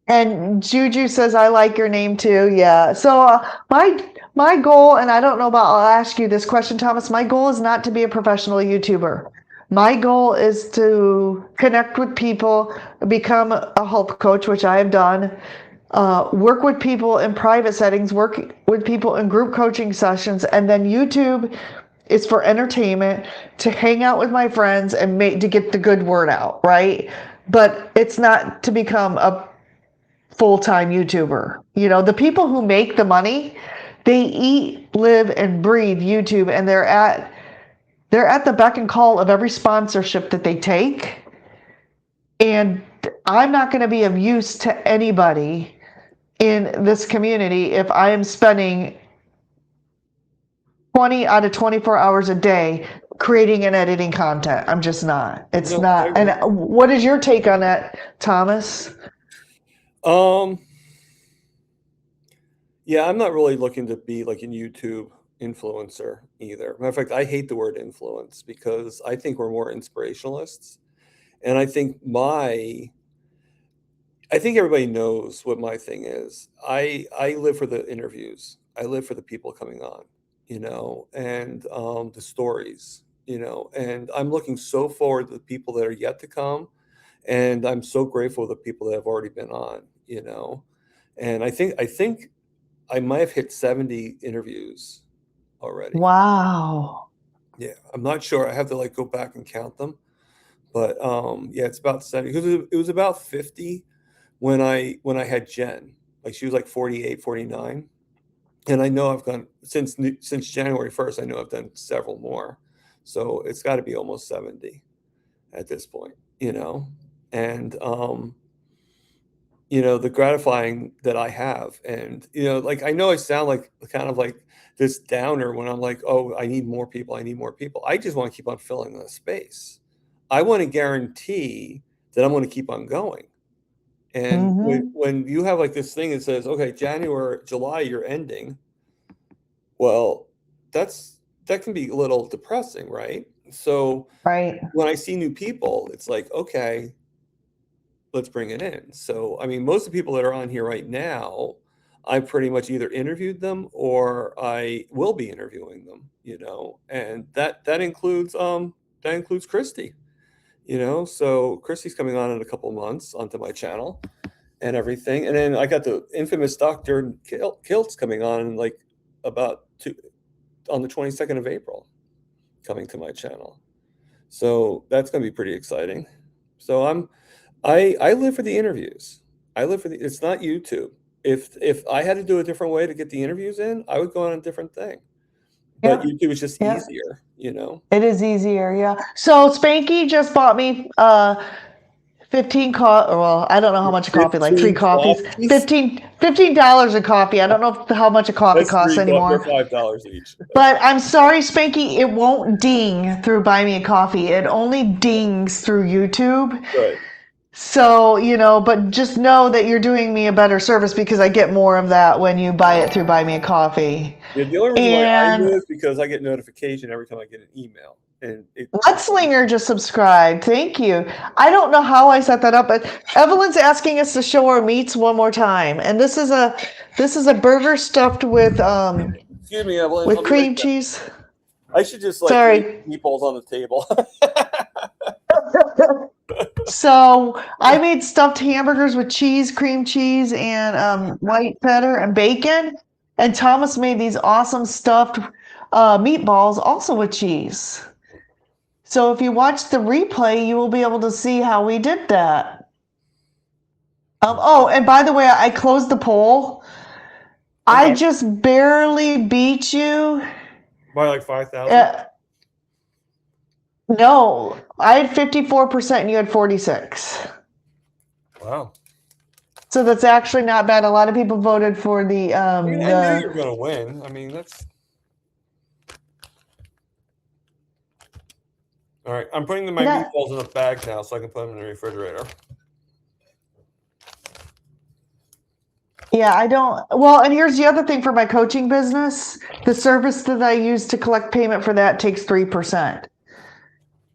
And Juju says, I like your name too. Yeah. So my goal, and I don't know about, I'll ask you this question, Thomas. My goal is not to be a professional YouTuber. My goal is to connect with people, become a health coach, which I have done, work with people in private settings, work with people in group coaching sessions, and then YouTube is for entertainment, to hang out with my friends and to get the good word out, right? But it's not to become a full-time YouTuber. You know, the people who make the money, they eat, live, and breathe YouTube, and they're at the beck and call of every sponsorship that they take. And I'm not going to be of use to anybody in this community if I am spending 20 out of 24 hours a day creating and editing content. I'm just not. It's not. And what is your take on that, Thomas? Yeah, I'm not really looking to be like a YouTube influencer either. Matter of fact, I hate the word influence because I think we're more inspirationalists. And I think everybody knows what my thing is. I live for the interviews. I live for the people coming on, you know, and the stories, you know, and I'm looking so forward to the people that are yet to come. And I'm so grateful for the people that have already been on, you know. And I think I might have hit 70 interviews already. Wow. Yeah, I'm not sure. I have to like go back and count them. But yeah, it's about 70 because it was about 50 when I had Jen. Like she was like 48, 49. And I know I've gone since January 1st. I know I've done several more, so it's got to be almost 70 at this point, and the gratifying that I have, and like I know I sound like kind of like this downer when I'm like, oh, I need more people. I need more people. I just want to keep on filling the space. I want to guarantee that I'm going to keep on going. And when you have like this thing that says, okay, July, you're ending. Well, that can be a little depressing, right? So Right. when I see new people, it's like, okay, let's bring it in. So, I mean, most of the people that are on here right now, I've pretty much either interviewed them or I will be interviewing them, and that includes Christy, so Christy's coming on in a couple of months onto my channel and everything. And then I got the infamous Dr. Kiltz coming on like on the 22nd of April, coming to my channel. So that's going to be pretty exciting. So I live for the interviews. It's not YouTube. If I had to do a different way to get the interviews in, I would go on a different thing. But YouTube is just easier, It is easier, yeah. So Spanky just bought me 15 well, I don't know how much a coffee, like 3 coffees. $15 a coffee. I don't know how much a coffee costs anymore. They're $5 each. But I'm sorry, Spanky, it won't ding through Buy Me a Coffee. It only dings through YouTube. Right. So, but just know that you're doing me a better service because I get more of that when you buy it through Buy Me a Coffee. Yeah, the only reason why I do is because I get notification every time I get an email. And Mudslinger just subscribed. Thank you. I don't know how I set that up, but Evelyn's asking us to show our meats one more time. And this is a burger stuffed with excuse me, Evelyn, with cream cheese. I should just Sorry. Meatballs on the table. So I made stuffed hamburgers with cheese, cream cheese, and white cheddar and bacon. And Thomas made these awesome stuffed meatballs also with cheese. So if you watch the replay, you will be able to see how we did that. Oh, and by the way, I closed the poll. Okay. I just barely beat you. By like 5,000? No, I had 54% and you had 46. Wow. So that's actually not bad. A lot of people voted for the. I knew you were going to win. I mean, that's. All right, I'm putting my meatballs in a bag now so I can put them in the refrigerator. Yeah, I don't. Well, and here's the other thing for my coaching business. The service that I use to collect payment for that takes 3%.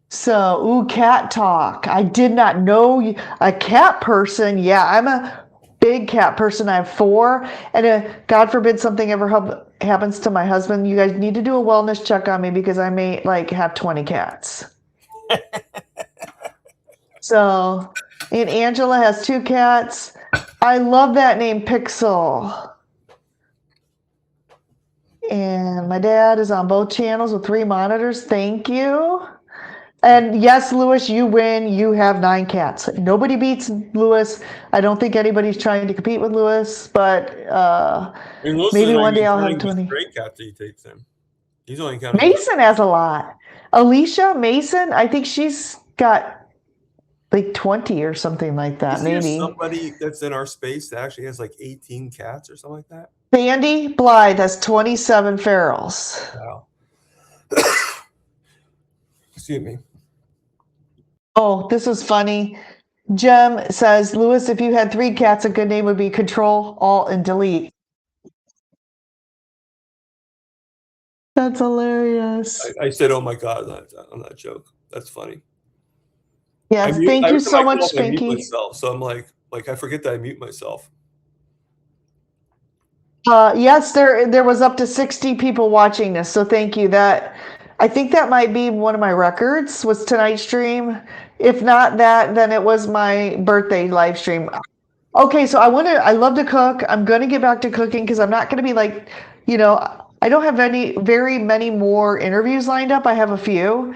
So, cat talk. I did not know a cat person. Yeah, I'm a big cat person. I have 4. And God forbid something ever happens to my husband. You guys need to do a wellness check on me because I may have 20 cats. So, and Angela has 2 cats. I love that name, Pixel. And my dad is on both channels with 3 monitors. Thank you. And yes, Lewis, you win. You have 9 cats. Nobody beats Lewis. I don't think anybody's trying to compete with Lewis, but maybe one day I'll have 20. Great cats he takes him. He's only counting. Mason has a lot. Alicia Mason, I think she's got like 20 or something like that. Is there maybe somebody that's in our space that actually has like 18 cats or something like that? Sandy Blythe has 27 ferals. Wow. Excuse me. Oh, this is funny. Jem says, Lewis, if you had 3 cats, a good name would be Control, Alt, and Delete. That's hilarious. I said, oh my God, on that joke. That's funny. Yes, thank you so much, Spanky. So I'm like I forget that I mute myself. Yes, there was up to 60 people watching this, so thank you. I think that might be one of my records, was tonight's stream. If not that, then it was my birthday live stream. Okay, so I love to cook. I'm going to get back to cooking because I'm not going to be like, I don't have very many more interviews lined up. I have a few.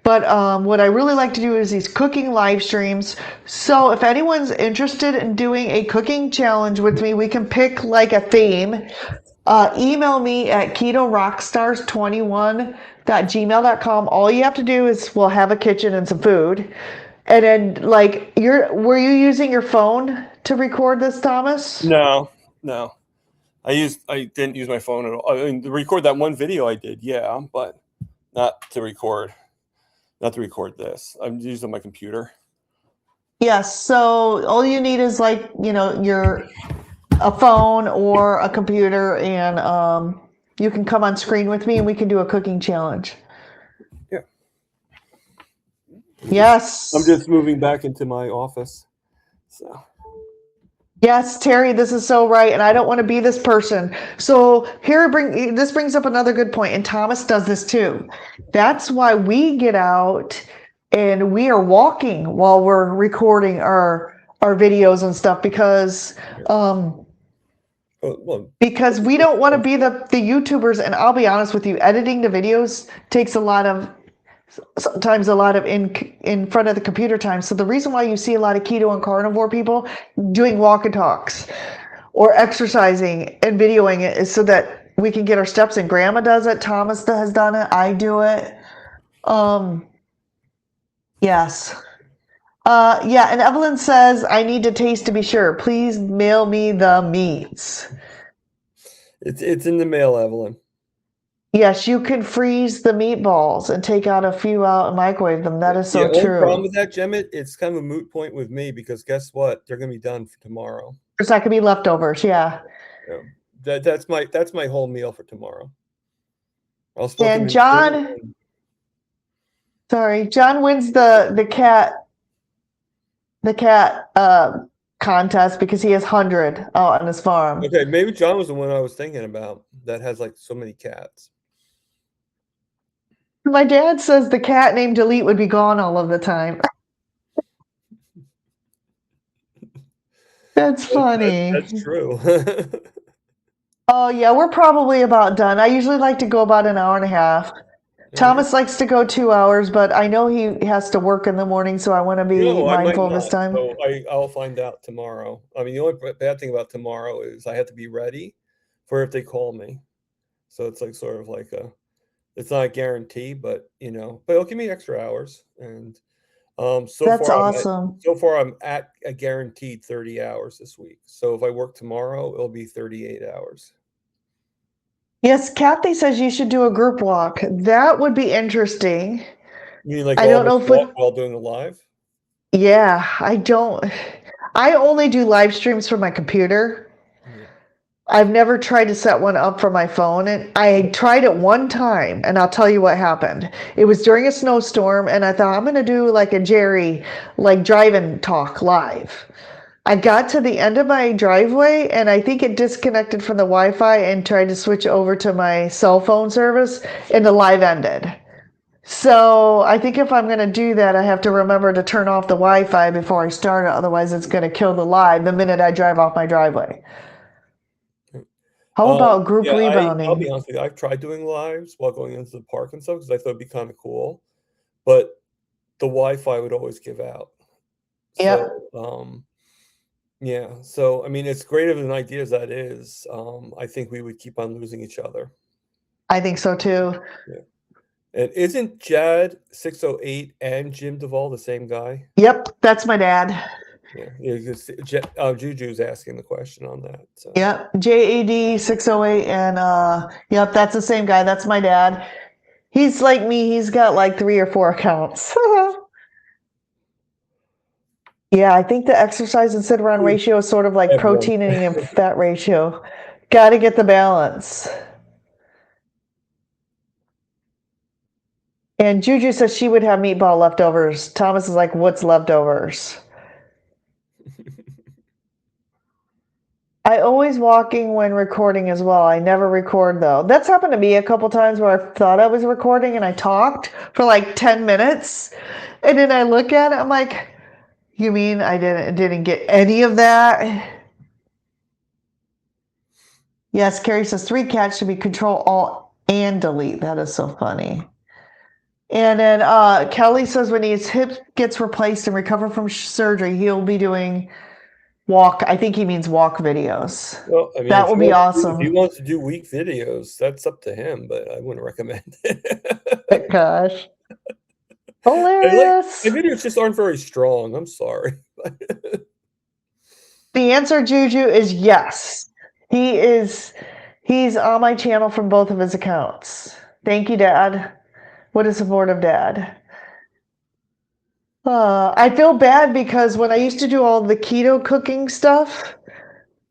But what I really like to do is these cooking live streams. So if anyone's interested in doing a cooking challenge with me, we can pick like a theme. Email me at ketorockstars21@gmail.com. All you have to do is we'll have a kitchen and some food. And then like were you using your phone to record this, Thomas? No. I didn't use my phone at all. I mean, to record that one video I did, yeah, but not to record this. I'm using my computer. Yes, so all you need is like, a phone or a computer, and you can come on screen with me and we can do a cooking challenge. Yeah. Yes. I'm just moving back into my office. So. Yes, Terry, this is so right, and I don't want to be this person. So this brings up another good point, and Thomas does this too. That's why we get out and we are walking while we're recording our videos and stuff because we don't want to be the YouTubers. And I'll be honest with you, editing the videos takes sometimes a lot of in front of the computer time. So the reason why you see a lot of keto and carnivore people doing walk and talks or exercising and videoing it is so that we can get our steps in. Grandma does it. Thomas has done it. I do it. Yes. Yeah, and Evelyn says, I need to taste to be sure. Please mail me the meats. It's in the mail, Evelyn. Yes, you can freeze the meatballs and take out a few out and microwave them. That is so true. The true. problem with that, Jemmett, it's kind of a moot point with me because guess what? They're going to be done for tomorrow. There's not going to be leftovers, yeah. That's my whole meal for tomorrow. And John wins the cat contest because he has 100 out on his farm. Okay, maybe John was the one I was thinking about that has like so many cats. My dad says the cat named Delete would be gone all of the time. That's funny. That's true. Oh yeah, we're probably about done. I usually like to go about an hour and a half. Thomas likes to go 2 hours, but I know he has to work in the morning, so I want to be mindful of his time. So I'll find out tomorrow. I mean, the only bad thing about tomorrow is I have to be ready for if they call me. So it's like sort of like it's not a guarantee, but but it'll give me extra hours. And that's awesome. So far, I'm at a guaranteed 30 hours this week. So if I work tomorrow, it'll be 38 hours. Yes, Kathy says you should do a group walk. That would be interesting. You mean like I don't know if while doing a live? Yeah, I only do live streams from my computer. I've never tried to set one up for my phone, and I tried it one time, and I'll tell you what happened. It was during a snowstorm, and I thought I'm going to do like a Jerry, like drive-in talk live. I got to the end of my driveway, and I think it disconnected from the Wi-Fi and tried to switch over to my cell phone service, and the live ended. So I think if I'm going to do that, I have to remember to turn off the Wi-Fi before I start it. Otherwise, it's going to kill the live the minute I drive off my driveway. How about group rebounding? I'll be honest with you. I've tried doing lives while going into the park and stuff because I thought it'd be kind of cool, but the Wi-Fi would always give out. Yeah. Yeah. So I mean, it's great of an idea as that is. I think we would keep on losing each other. I think so too. Yeah. And isn't Jad 608 and Jim Duvall the same guy? Yep, that's my dad. Yeah, Juju's asking the question on that. So. Yep, JAD 608, and yep, that's the same guy. That's my dad. He's like me. He's got like 3 or 4 accounts. Yeah, I think the exercise and sit around ratio is sort of like protein and fat ratio. Got to get the balance. And Juju says she would have meatball leftovers. Thomas is like, what's leftovers? I always walking when recording as well. I never record though. That's happened to me a couple times where I thought I was recording and I talked for like 10 minutes. And then I look at it, I'm like, you mean I didn't get any of that? Yes, Carrie says 3 cats should be control, alt, and delete. That is so funny. And then Kelly says when his hip gets replaced and recover from surgery, he'll be doing walk. I think he means walk videos. Well, I mean, That would be if awesome. he wants to do week videos, that's up to him. But I wouldn't recommend it. Gosh. My Hilarious. videos just aren't very strong. I'm sorry. The answer, Juju, is yes. He's on my channel from both of his accounts. Thank you, Dad. What a supportive dad. I feel bad because when I used to do all the keto cooking stuff,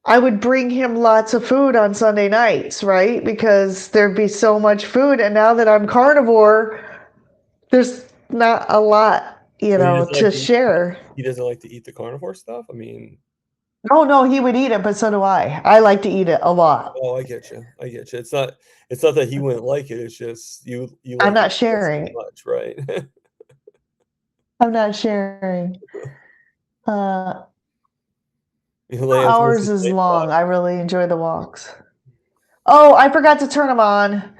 I would bring him lots of food on Sunday nights, right? Because there'd be so much food. And now that I'm carnivore, there's not a lot, to share. He doesn't like to eat the carnivore stuff. I mean, Oh no, he would eat it, but so do I. I like to eat it a lot. oh, I get you. It's not that he wouldn't like it. It's just you. Like I'm not sharing. so much, right? I'm not sharing. Lambs Hours versus is night long. bot. I really enjoy the walks. Oh, I forgot to turn them on.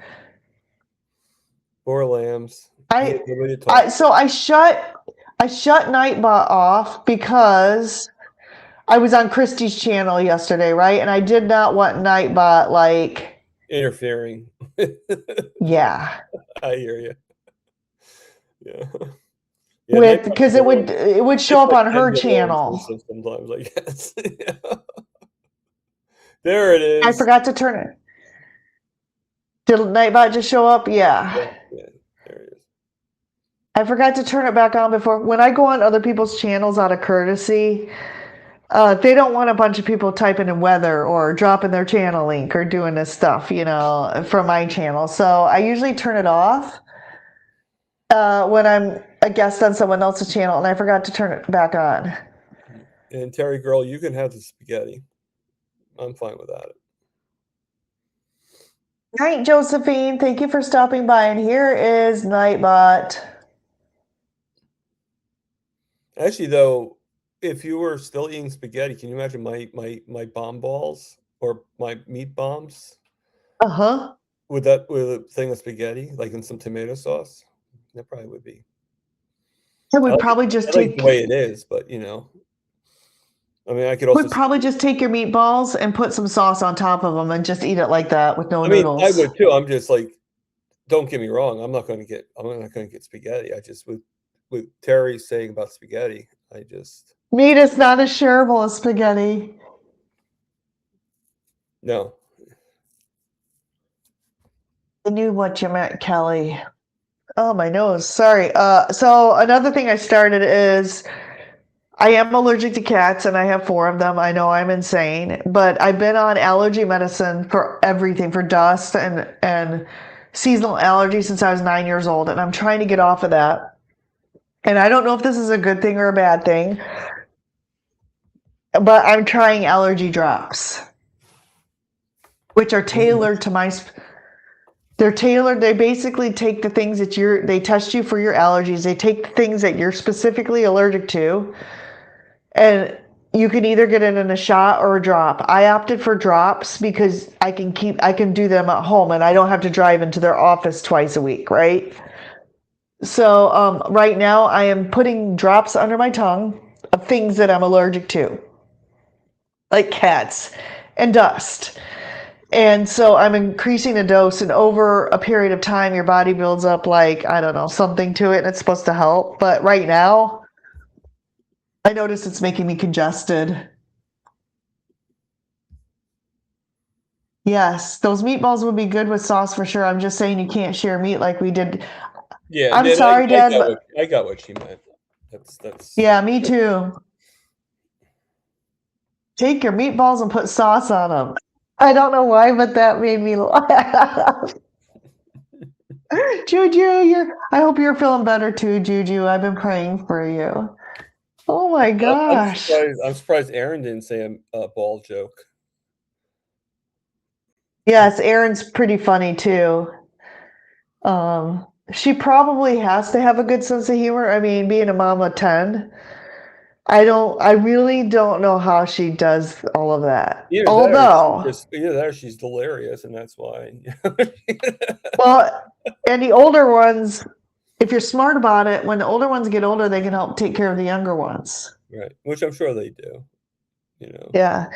Poor lambs. So I shut Nightbot off because I was on Christy's channel yesterday, right? And I did not want Nightbot interfering. Yeah. I hear you. Yeah. Because it would show up on her channel. Sometimes, I guess. There it is. I forgot to turn it. Did Nightbot just show up? Yeah. There it is. I forgot to turn it back on before. When I go on other people's channels out of courtesy, they don't want a bunch of people typing in weather or dropping their channel link or doing this stuff, from my channel. So I usually turn it off when I'm a guest on someone else's channel, and I forgot to turn it back on. And Terry girl, you can have the spaghetti. I'm fine with that. Night, Josephine. Thank you for stopping by. And here is Nightbot. Actually, though, if you were still eating spaghetti, can you imagine my bomb balls or my meat bombs? With a thing of spaghetti, like in some tomato sauce? That probably would be. It would probably just take the way it is, but I mean, I could also. Would probably just take your meatballs and put some sauce on top of them and just eat it like that with no noodles. I would too. I'm just like, don't get me wrong. I'm not going to get spaghetti. I just with Terry saying about spaghetti, meat is not as shareable as spaghetti. No. I knew what you meant, Kelly. Oh, my nose. Sorry. So another thing I started is I am allergic to cats, and I have 4 of them. I know I'm insane, but I've been on allergy medicine for everything, for dust and seasonal allergy since I was 9 years old, and I'm trying to get off of that. And I don't know if this is a good thing or a bad thing, but I'm trying allergy drops, which are tailored to my. They're tailored. They basically take the things that they test you for your allergies. They take the things that you're specifically allergic to, and you can either get it in a shot or a drop. I opted for drops because I can do them at home and I don't have to drive into their office twice a week, right? So right now I am putting drops under my tongue of things that I'm allergic to, like cats and dust. And so I'm increasing the dose, and over a period of time, your body builds up something to it, and it's supposed to help. But right now, I notice it's making me congested. Yes, those meatballs would be good with sauce for sure. I'm just saying you can't share meat like we did. Yeah, I'm sorry, Dad. I got what she meant. That's. Yeah, me too. Take your meatballs and put sauce on them. I don't know why, but that made me laugh. Juju, I hope you're feeling better too, Juju. I've been praying for you. Oh my gosh. I'm surprised Aaron didn't say a ball joke. Yes, Aaron's pretty funny too. She probably has to have a good sense of humor. I mean, being a mom of 10, I really don't know how she does all of that. Either that or she's delirious, and that's why. Well, and the older ones, if you're smart about it, when the older ones get older, they can help take care of the younger ones. Right, which I'm sure they do. you know. Yeah.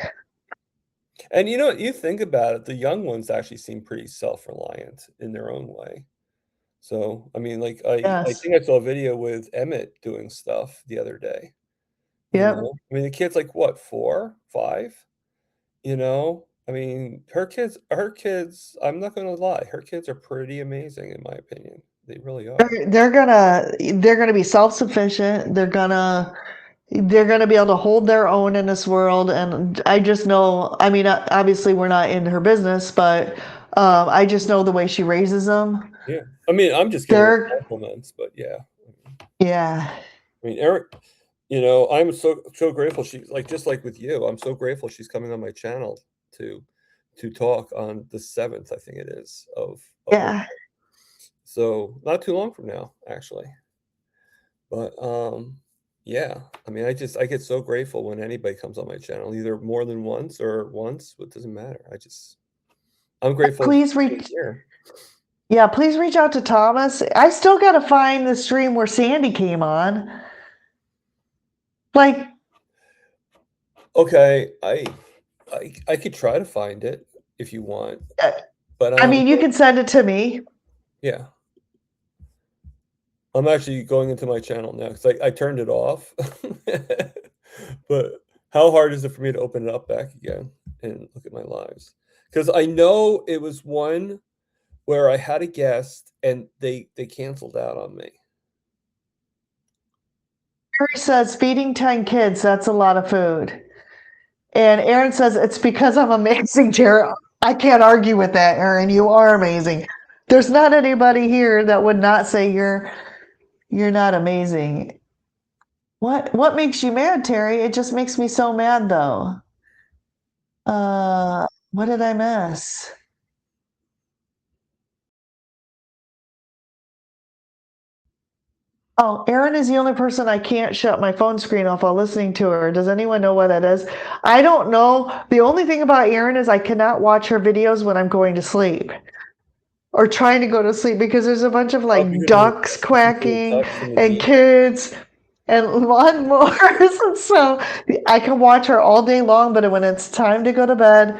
And you know, you think about it, the young ones actually seem pretty self-reliant in their own way. So, I mean, like, I Yes. think I saw a video with Emmett doing stuff the other day, you Yep. know? I mean, the kid's like, what, 4, 5? You know? I mean, I'm not gonna lie, her kids are pretty amazing in my opinion. They really are. They're gonna be self-sufficient. They're gonna be able to hold their own in this world. And I just know, I mean, obviously we're not in her business, but I just know the way she raises them. Yeah. I mean, I'm just giving her They're compliments, but yeah. Yeah. I mean, Eric, you know, I'm so grateful she's like just like with you, I'm so grateful she's coming on my channel to talk on the 7th, I think it is, of April. Yeah. So not too long from now, actually. But yeah, I mean, I get so grateful when anybody comes on my channel, either more than once or once, it doesn't matter. I'm grateful Please for being reach here. Yeah, please reach out to Thomas. I still gotta find the stream where Sandy came on. Like, Okay, I could try to find it if you want, uh, but I mean, you can send it to me. yeah. I'm actually going into my channel now because I turned it off. But how hard is it for me to open it up back again and look at my lives? Because I know it was one where I had a guest and they canceled out on me. Harry says feeding 10 kids, that's a lot of food. And Aaron says it's because I'm amazing, Jared. I can't argue with that, Aaron. You are amazing. There's not anybody here that would not say you're not amazing. What makes you mad, Terry? It just makes me so mad though. What did I miss? Oh, Erin is the only person I can't shut my phone screen off while listening to her. Does anyone know why that is? I don't know. The only thing about Erin is I cannot watch her videos when I'm going to sleep or trying to go to sleep because there's a bunch of Oh, like because of ducks the quacking ducks and the and geese. kids and lawnmowers. And so I can watch her all day long, but when it's time to go to bed,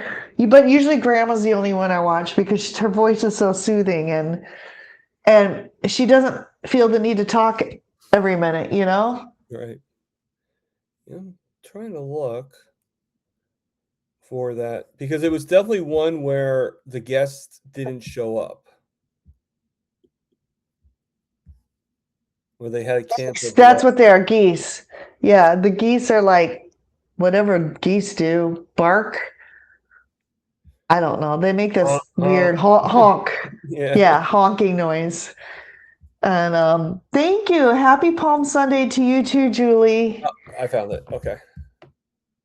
but usually Grandma's the only one I watch because her voice is so soothing and she doesn't feel the need to talk every minute, you know? Right. Yeah, I'm trying to look for that because it was definitely one where the guest didn't show up, where they had to cancel the That's what last. they are, geese. Yeah, the geese are like whatever geese do, bark. I don't know. They make Uh, this uh, weird honk. yeah, Yeah, honking noise. And thank you. Happy Palm Sunday to you too, Julie. I found it. Okay.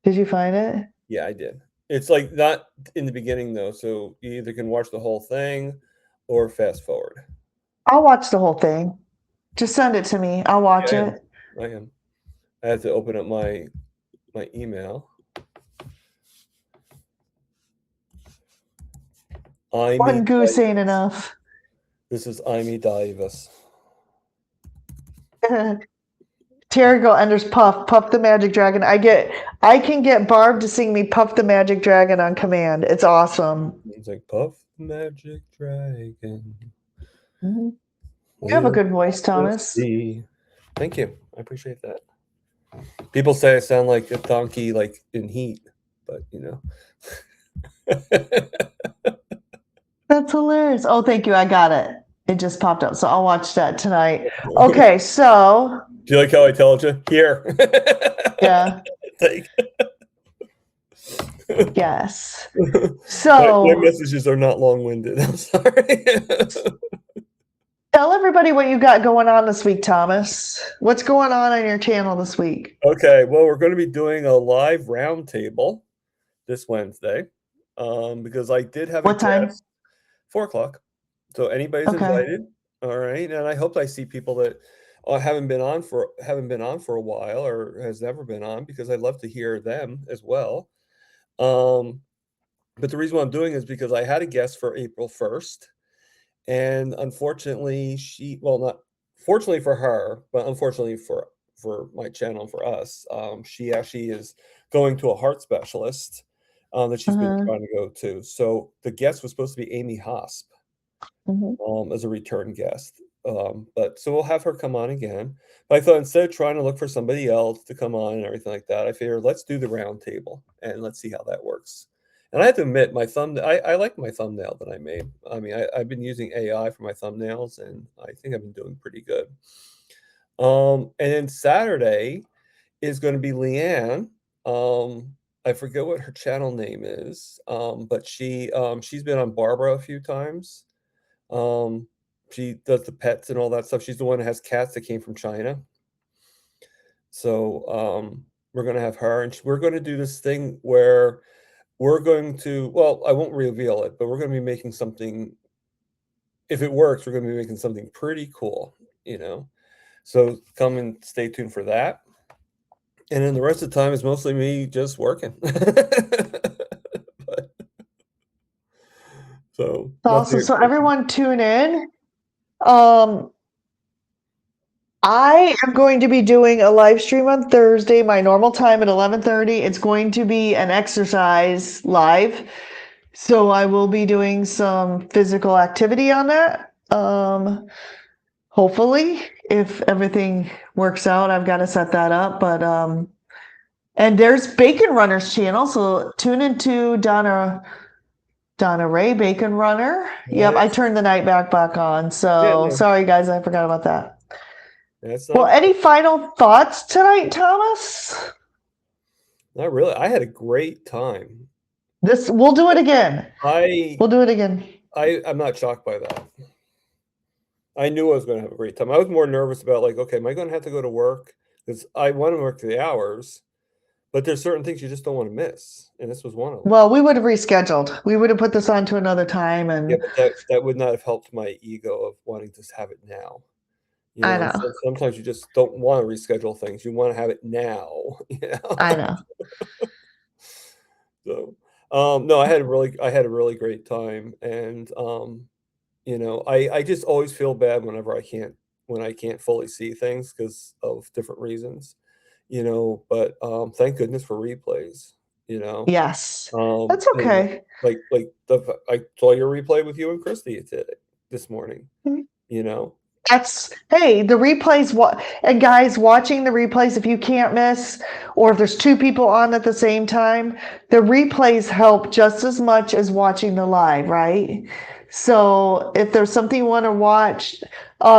Did you find it? Yeah, I did. It's like not in the beginning though, so you either can watch the whole thing or fast forward. I'll watch the whole thing. Just send it to me. I'll watch Yeah, it. I am. I have to open up my email. One goose ain't enough. This is Amy Davis. Terry go Ender's Puff, Puff the Magic Dragon. I can get Barb to sing me Puff the Magic Dragon on command. It's awesome. It's like Puff the Magic Dragon. Mm-hmm. You have a good voice, Thomas. Thank you. I appreciate that. People say I sound like a donkey, like in Heat, but you know. That's hilarious. Oh, thank you. I got it. It just popped up. So I'll watch that tonight. Okay, so. Do you like how I told you? Here. Yeah. Take. Yes. So. My messages are not long-winded. I'm sorry. Tell everybody what you got going on this week, Thomas. What's going on your channel this week? Okay, well, we're going to be doing a live roundtable this Wednesday because I did have What time? 4 o'clock. So anybody's invited. All right, and I hope I see people that haven't been on for a while or has never been on because I'd love to hear them as well. But the reason why I'm doing is because I had a guest for April 1st. And unfortunately, not fortunately for her, but unfortunately for for my channel and for us. She actually is going to a heart specialist that she's been trying to go to. So the guest was supposed to be Amy Hosp as a return guest. But so we'll have her come on again. But I thought instead of trying to look for somebody else to come on and everything like that, I figured let's do the round table and let's see how that works. And I have to admit, my I like my thumbnail that I made. I mean, I've been using AI for my thumbnails, and I think I've been doing pretty good. And then Saturday is going to be Leanne. I forget what her channel name is, but she's been on Barbara a few times. She does the pets and all that stuff. She's the one that has cats that came from China. So we're going to have her, and we're going to do this thing where we're going to, well, I won't reveal it, but we're going to be making something. If it works, we're going to be making something pretty cool, you know. So come and stay tuned for that. And then the rest of the time is mostly me just working. So awesome. So everyone tune in. I am going to be doing a live stream on Thursday, my normal time at 11:30. It's going to be an exercise live. So I will be doing some physical activity on that. Hopefully, if everything works out, I've got to set that up. But and there's Bacon Runner's channel, so tune into Donna Ray, Bacon Runner. Nice. Yep, I turned the night back on. So sorry, guys, I forgot about that. Well, any final thoughts tonight, Thomas? Not really. I had a great time. We'll do it again. We'll do it again. I'm not shocked by that. I knew I was going to have a great time. I was more nervous about like, okay, am I going to have to go to work? Because I want to work the hours, but there's certain things you just don't want to miss, and this was one of them. Well, we would have rescheduled. We would have put this on to another time, and yeah, but that would not have helped my ego of wanting to have it now. You know, I know. So sometimes you just don't want to reschedule things. You want to have it now. You know? I know. So, no, I had a really great time, and you know, I just always feel bad whenever I can't fully see things because of different reasons, you know. But thank goodness for replays, you know. Yes, that's okay. Like I saw your replay with you and Christy this morning, you know. Hey, the replays, and guys watching the replays, if you can't miss, or if there's two people on at the same time, the replays help just as much as watching the live, right? So if there's something you want to watch,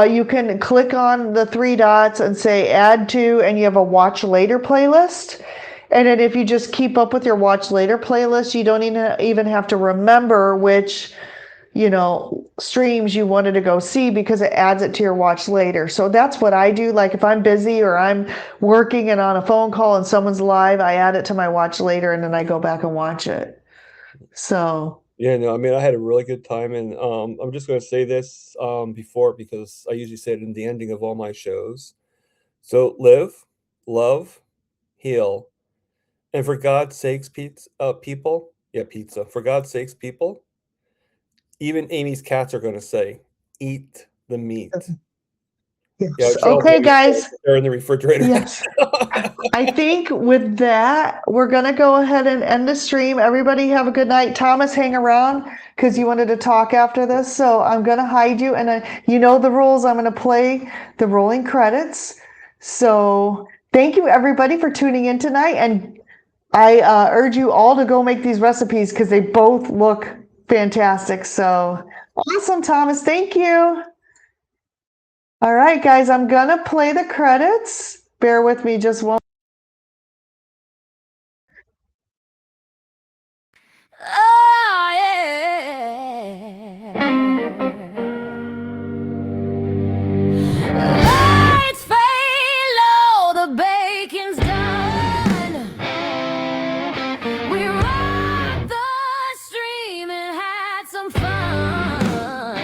you can click on the three dots and say add to, and you have a watch later playlist. And then if you just keep up with your watch later playlist, you don't even have to remember which, you know, streams you wanted to go see because it adds it to your watch later. So that's what I do. Like if I'm busy or I'm working and on a phone call and someone's live, I add it to my watch later and then I go back and watch it. So yeah, no, I mean, I had a really good time, and I'm just going to say this before, because I usually say it in the ending of all my shows. So live, love, heal, and for God's sakes, people, pizza. For God's sakes, people. Even Amy's cats are going to say, eat the meat. Yes. Yeah, okay, guys. They're in the refrigerator. Yes. I think with that, we're going to go ahead and end the stream. Everybody have a good night. Thomas, hang around because you wanted to talk after this. So I'm going to hide you. And you know the rules. I'm going to play the rolling credits. So thank you, everybody, for tuning in tonight. And I urge you all to go make these recipes because they both look fantastic. So awesome, Thomas. Thank you. All right, guys, I'm going to play the credits. Bear with me just one. Oh, yeah. Lights fade low, the bacon's done. We rocked the stream and had some fun.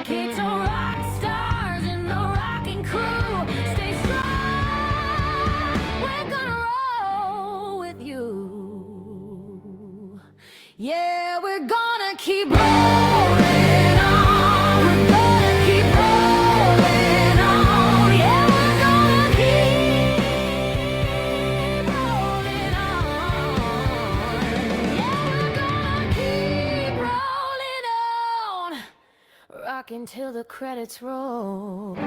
Kiltz rock stars in the rocking crew. Stay strong, we're gonna roll with you. Yeah, we're gonna keep rolling on. We're gonna keep rolling on. Yeah, we're gonna keep until the credits roll.